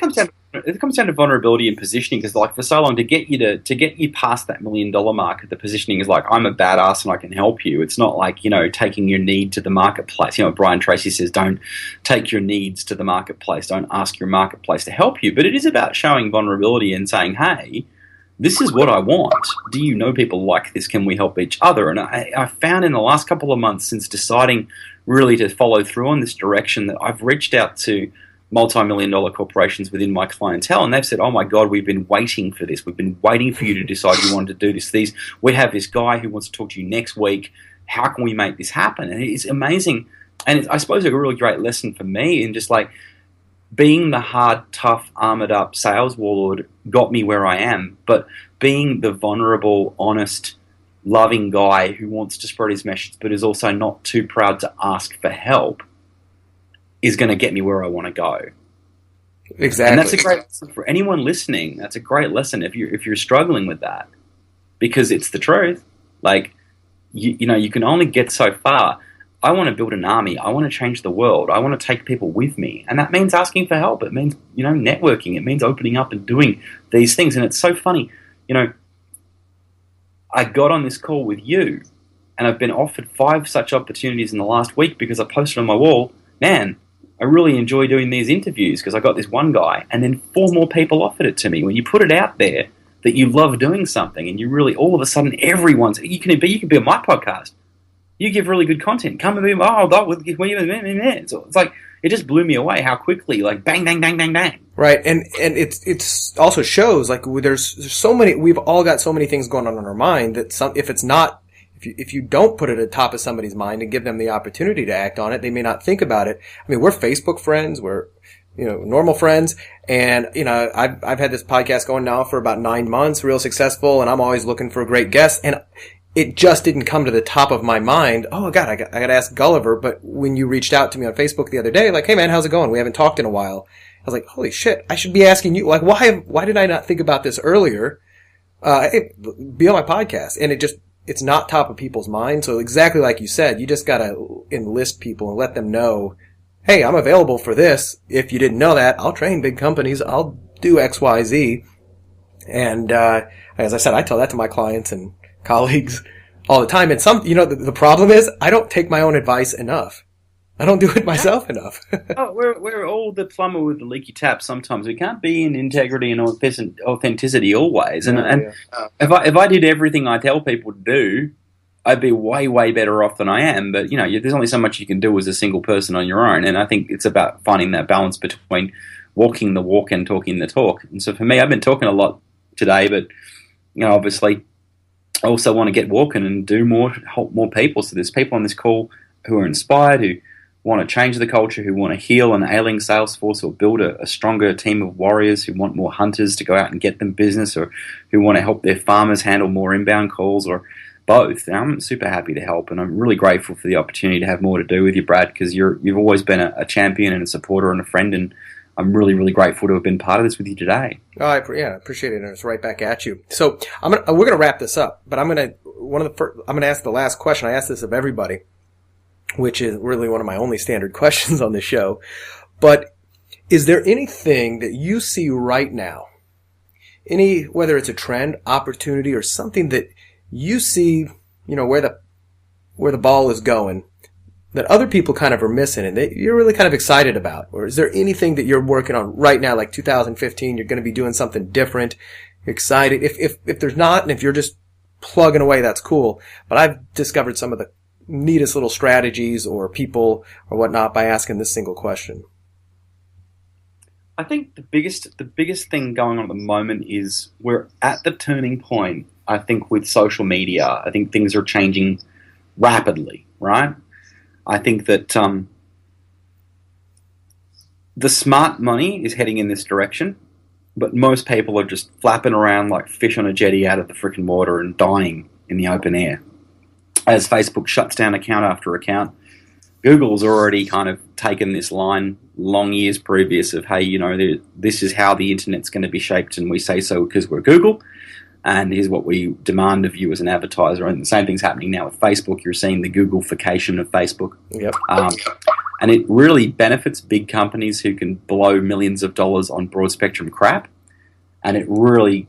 comes down to vulnerability and positioning, because, like, for so long, to get you past that $1 million mark, the positioning is like, I'm a badass and I can help you. It's not like, taking your need to the marketplace. Brian Tracy says, don't take your needs to the marketplace. Don't ask your marketplace to help you. But it is about showing vulnerability and saying, hey, this is what I want. Do you know people like this? Can we help each other? And I found in the last couple of months, since deciding really to follow through on this direction, that I've reached out to multi-million-dollar corporations within my clientele, and they've said, oh my God, we've been waiting for this. We've been waiting for you to decide you wanted to do this. We have this guy who wants to talk to you next week. How can we make this happen? And it's amazing. And it's, I suppose, a really great lesson for me in just, like, being the hard, tough, armored-up sales warlord got me where I am, but being the vulnerable, honest, loving guy who wants to spread his message but is also not too proud to ask for help is going to get me where I want to go. Exactly. And that's a great lesson for anyone listening. That's a great lesson if you're struggling with that, because it's the truth. Like, you can only get so far. I want to build an army. I want to change the world. I want to take people with me. And that means asking for help. It means, networking. It means opening up and doing these things. And it's so funny. I got on this call with you, and I've been offered 5 such opportunities in the last week because I posted on my wall, man, I really enjoy doing these interviews because I got this one guy, and then 4 more people offered it to me. When you put it out there that you love doing something, and you really, all of a sudden, you can be on my podcast. You give really good content. Come and be, so it's like, it just blew me away how quickly, like, bang, bang, bang, bang, bang. Right, and it's also shows, like, there's so many, we've all got so many things going on in our mind that if you don't put it at the top of somebody's mind and give them the opportunity to act on it, they may not think about it. I mean, we're Facebook friends, we're, normal friends, and, I've had this podcast going now for about 9 months, real successful, and I'm always looking for great guests, and it just didn't come to the top of my mind. Oh God, I got to ask Gulliver. But when you reached out to me on Facebook the other day, like, hey man, how's it going? We haven't talked in a while. I was like, holy shit, I should be asking you, like, why did I not think about this earlier? Hey, be on my podcast. And it's not top of people's minds. So exactly like you said, you just got to enlist people and let them know, hey, I'm available for this. If you didn't know that, I'll train big companies. I'll do X, Y, Z. And, as I said, I tell that to my clients and colleagues all the time. And the problem is I don't take my own advice enough. I don't do it myself enough. We're all the plumber with the leaky tap sometimes. We can't be in integrity and authenticity always. If I did everything I tell people to do, I'd be way, way better off than I am. But, there's only so much you can do as a single person on your own. And I think it's about finding that balance between walking the walk and talking the talk. And so for me, I've been talking a lot today, but, obviously I also want to get walking and do more, help more people. So there's people on this call who are inspired, who want to change the culture, who want to heal an ailing sales force or build a stronger team of warriors, who want more hunters to go out and get them business, or who want to help their farmers handle more inbound calls, or both. And I'm super happy to help, and I'm really grateful for the opportunity to have more to do with you, Brad, because you've always been a champion and a supporter and a friend, and I'm really, really grateful to have been part of this with you today. Oh, I appreciate it, and it's right back at you. So we're gonna wrap this up, but I'm gonna ask the last question. I ask this of everybody, which is really one of my only standard questions on the show. But is there anything that you see right now, whether it's a trend, opportunity, or something that you see, where the ball is going, that other people kind of are missing and that you're really kind of excited about? Or is there anything that you're working on right now, like 2015, you're going to be doing something different, you're excited? If there's not, and if you're just plugging away, that's cool. But I've discovered some of the neatest little strategies or people or whatnot by asking this single question. I think the biggest thing going on at the moment is we're at the turning point, I think, with social media. I think things are changing rapidly, right? I think that the smart money is heading in this direction, but most people are just flapping around like fish on a jetty out of the freaking water and dying in the open air. As Facebook shuts down account after account, Google's already kind of taken this line long years previous of, hey, this is how the internet's going to be shaped, and we say so because we're Google, and here's what we demand of you as an advertiser. And the same thing's happening now with Facebook. You're seeing the Googleification of Facebook. Yep. And it really benefits big companies who can blow millions of dollars on broad spectrum crap, and it really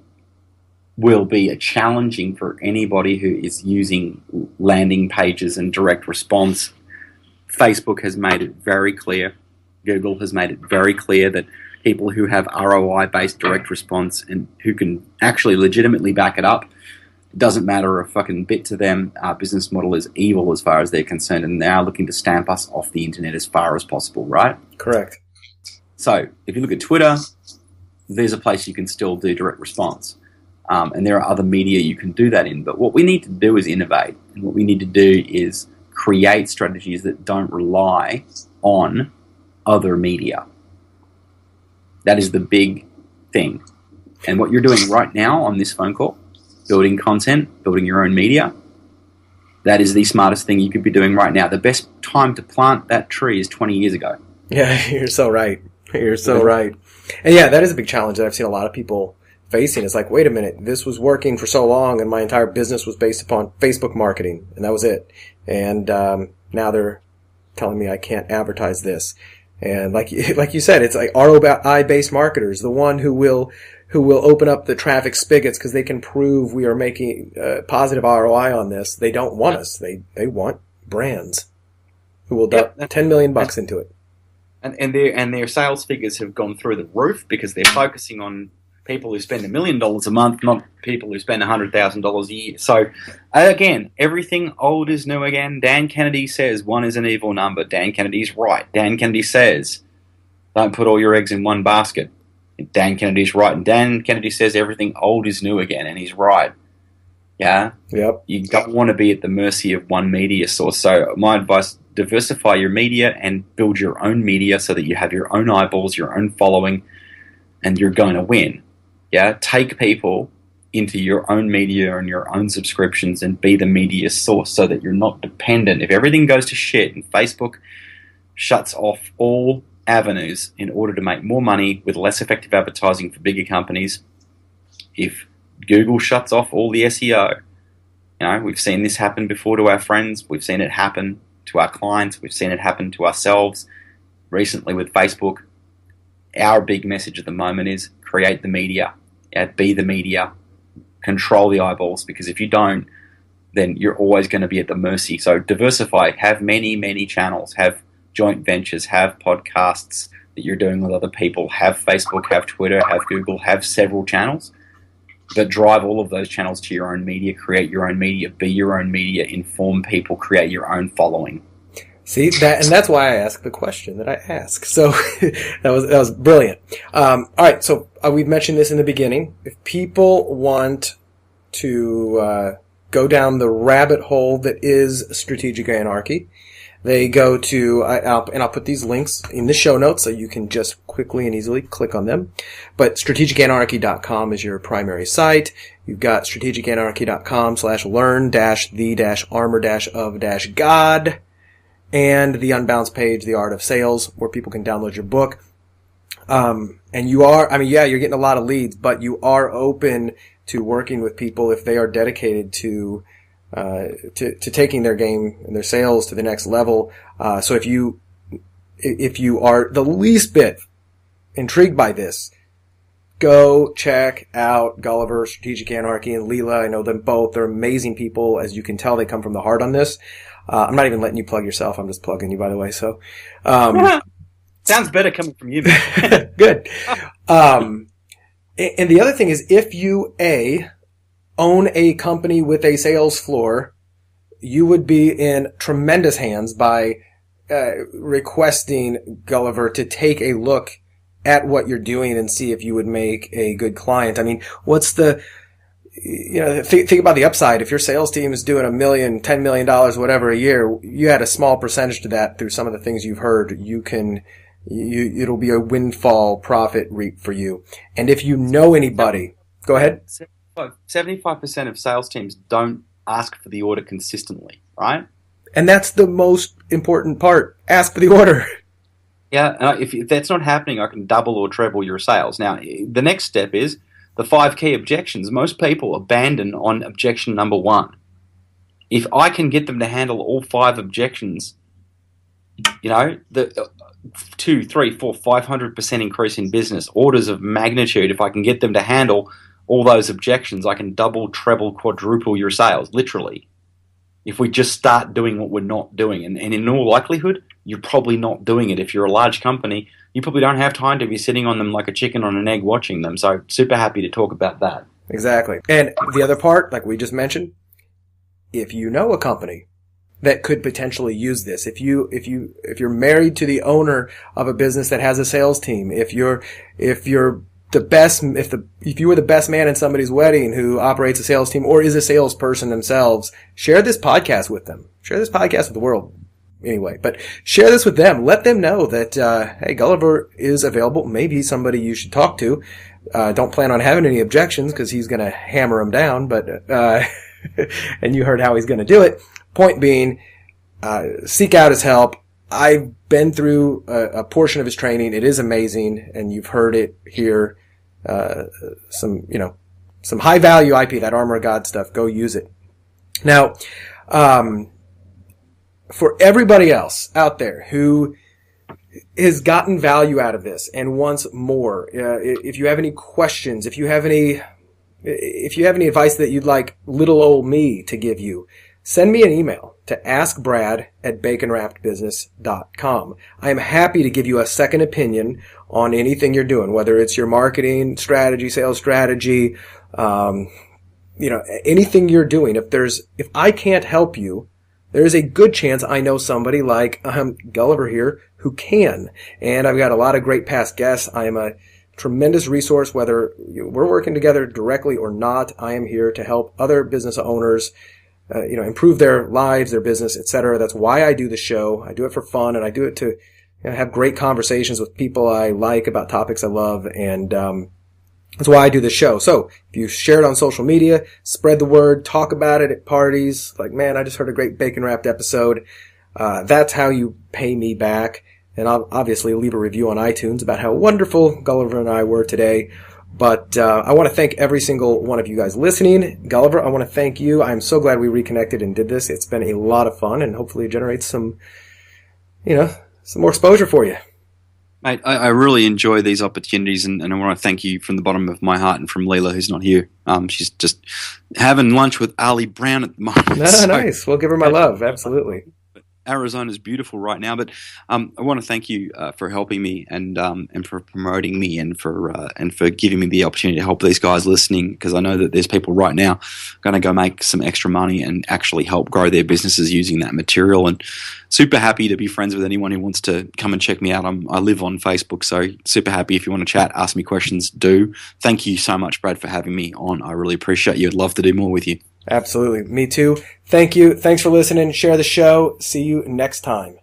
will be challenging for anybody who is using landing pages and direct response. Facebook has made it very clear, Google has made it very clear that people who have ROI-based direct response and who can actually legitimately back it up, it doesn't matter a fucking bit to them. Our business model is evil as far as they're concerned, and they are looking to stamp us off the internet as far as possible, right? Correct. So if you look at Twitter, there's a place you can still do direct response. And there are other media you can do that in. But what we need to do is innovate. And what we need to do is create strategies that don't rely on other media. That is the big thing. And what you're doing right now on this phone call, building content, building your own media, that is the smartest thing you could be doing right now. The best time to plant that tree is 20 years ago. Yeah, you're so right. You're so right. And yeah, that is a big challenge that I've seen a lot of people facing. It's like, wait a minute, this was working for so long and my entire business was based upon Facebook marketing, and that was it. And now they're telling me I can't advertise this. And like you said, it's like ROI-based marketers, the one who will open up the traffic spigots because they can prove we are making positive ROI on this. They don't want us. They want brands who will dump $10 million into it. And their sales figures have gone through the roof because they're focusing on people who spend $1 million a month, not people who spend $100,000 a year. So, again, everything old is new again. Dan Kennedy says 1 is an evil number. Dan Kennedy's right. Dan Kennedy says, don't put all your eggs in one basket. Dan Kennedy's right. And Dan Kennedy says everything old is new again, and he's right. Yeah? Yep. You don't want to be at the mercy of one media source. So my advice, diversify your media and build your own media so that you have your own eyeballs, your own following, and you're going to win. Yeah, take people into your own media and your own subscriptions and be the media source so that you're not dependent. If everything goes to shit and Facebook shuts off all avenues in order to make more money with less effective advertising for bigger companies, if Google shuts off all the SEO, we've seen this happen before to our friends, we've seen it happen to our clients, we've seen it happen to ourselves recently with Facebook. Our big message at the moment is create the media. Be the media, control the eyeballs, because if you don't, then you're always going to be at the mercy. So diversify, have many, many channels, have joint ventures, have podcasts that you're doing with other people, have Facebook, have Twitter, have Google, have several channels, but drive all of those channels to your own media, create your own media, be your own media, inform people, create your own following. See that, and that's why I asked the question that I asked. So that was brilliant. All right, so we've mentioned this in the beginning. If people want to go down the rabbit hole that is strategic anarchy. They go to, and I'll put these links in the show notes so you can just quickly and easily click on them. But strategicanarchy.com is your primary site. You've got strategicanarchy.com/learn-the-armor-of-God and the Unbounce page, The Art of Sales, where people can download your book. And you're getting a lot of leads, but you are open to working with people if they are dedicated to taking their game and their sales to the next level. So if you are the least bit intrigued by this, go check out Gulliver, Strategic Anarchy, and Leela. I know them both. They're amazing people. As you can tell, they come from the heart on this. I'm not even letting you plug yourself. I'm just plugging you, by the way. So, sounds better coming from you, man. Good. And the other thing is, if you, own a company with a sales floor, you would be in tremendous hands by requesting Gulliver to take a look at what you're doing and see if you would make a good client. I mean, what's the, think about the upside. If your sales team is doing $1 million, $10 million, whatever a year, you add a small percentage to that through some of the things you've heard, it'll be a windfall profit reap for you. And if you know anybody, go ahead. 75% of sales teams don't ask for the order consistently, right? And that's the most important part. Ask for the order. Yeah, and if that's not happening, I can double or treble your sales. Now, the next step is the 5 key objections. Most people abandon on objection number 1. If I can get them to handle all 5 objections, the 2, 3, 4, 500% increase in business, orders of magnitude, if I can get them to handle all those objections, I can double, treble, quadruple your sales, literally. If we just start doing what we're not doing. And in all likelihood, you're probably not doing it. If you're a large company, you probably don't have time to be sitting on them like a chicken on an egg watching them. So super happy to talk about that. Exactly. And the other part, like we just mentioned, if you know a company that could potentially use this, if you're married to the owner of a business that has a sales team, if you were the best man in somebody's wedding who operates a sales team or is a salesperson themselves, share this podcast with them. Share this podcast with the world. Anyway, but share this with them. Let them know that, hey, Gulliver is available. Maybe he's somebody you should talk to. Don't plan on having any objections because he's going to hammer them down, but, and you heard how he's going to do it. Point being, seek out his help. I've been through a portion of his training. It is amazing, and you've heard it here. Some high value IP, that Armour of God stuff. Go use it. Now, for everybody else out there who has gotten value out of this and wants more, if you have any questions, if you have any advice that you'd like little old me to give you, send me an email to askbrad@baconwrappedbusiness.com. I am happy to give you a second opinion on anything you're doing, whether it's your marketing strategy, sales strategy, anything you're doing. If I can't help you, there's a good chance I know somebody like Gulliver here who can. And I've got a lot of great past guests. I am a tremendous resource, whether we're working together directly or not. I am here to help other business owners improve their lives, their business, etc. That's why I do the show. I do it for fun, and I do it to have great conversations with people I like about topics I love, and that's why I do the show. So if you share it on social media, spread the word, talk about it at parties, like, man, I just heard a great Bacon Wrapped episode. That's how you pay me back. And I'll obviously leave a review on iTunes about how wonderful Gulliver and I were today. But I want to thank every single one of you guys listening. Gulliver, I want to thank you. I'm so glad we reconnected and did this. It's been a lot of fun, and hopefully it generates some more exposure for you. Mate, I really enjoy these opportunities, and I want to thank you from the bottom of my heart and from Leela, who's not here. She's just having lunch with Ali Brown at the moment. Nice. We'll give her my love. Absolutely. Arizona's beautiful right now, but I want to thank you for helping me and for promoting me and for giving me the opportunity to help these guys listening, because I know that there's people right now going to go make some extra money and actually help grow their businesses using that material. And super happy to be friends with anyone who wants to come and check me out. I live on Facebook, so super happy. If you want to chat, ask me questions, do. Thank you so much, Brad, for having me on. I really appreciate you. I'd love to do more with you. Absolutely. Me too. Thank you. Thanks for listening. Share the show. See you next time.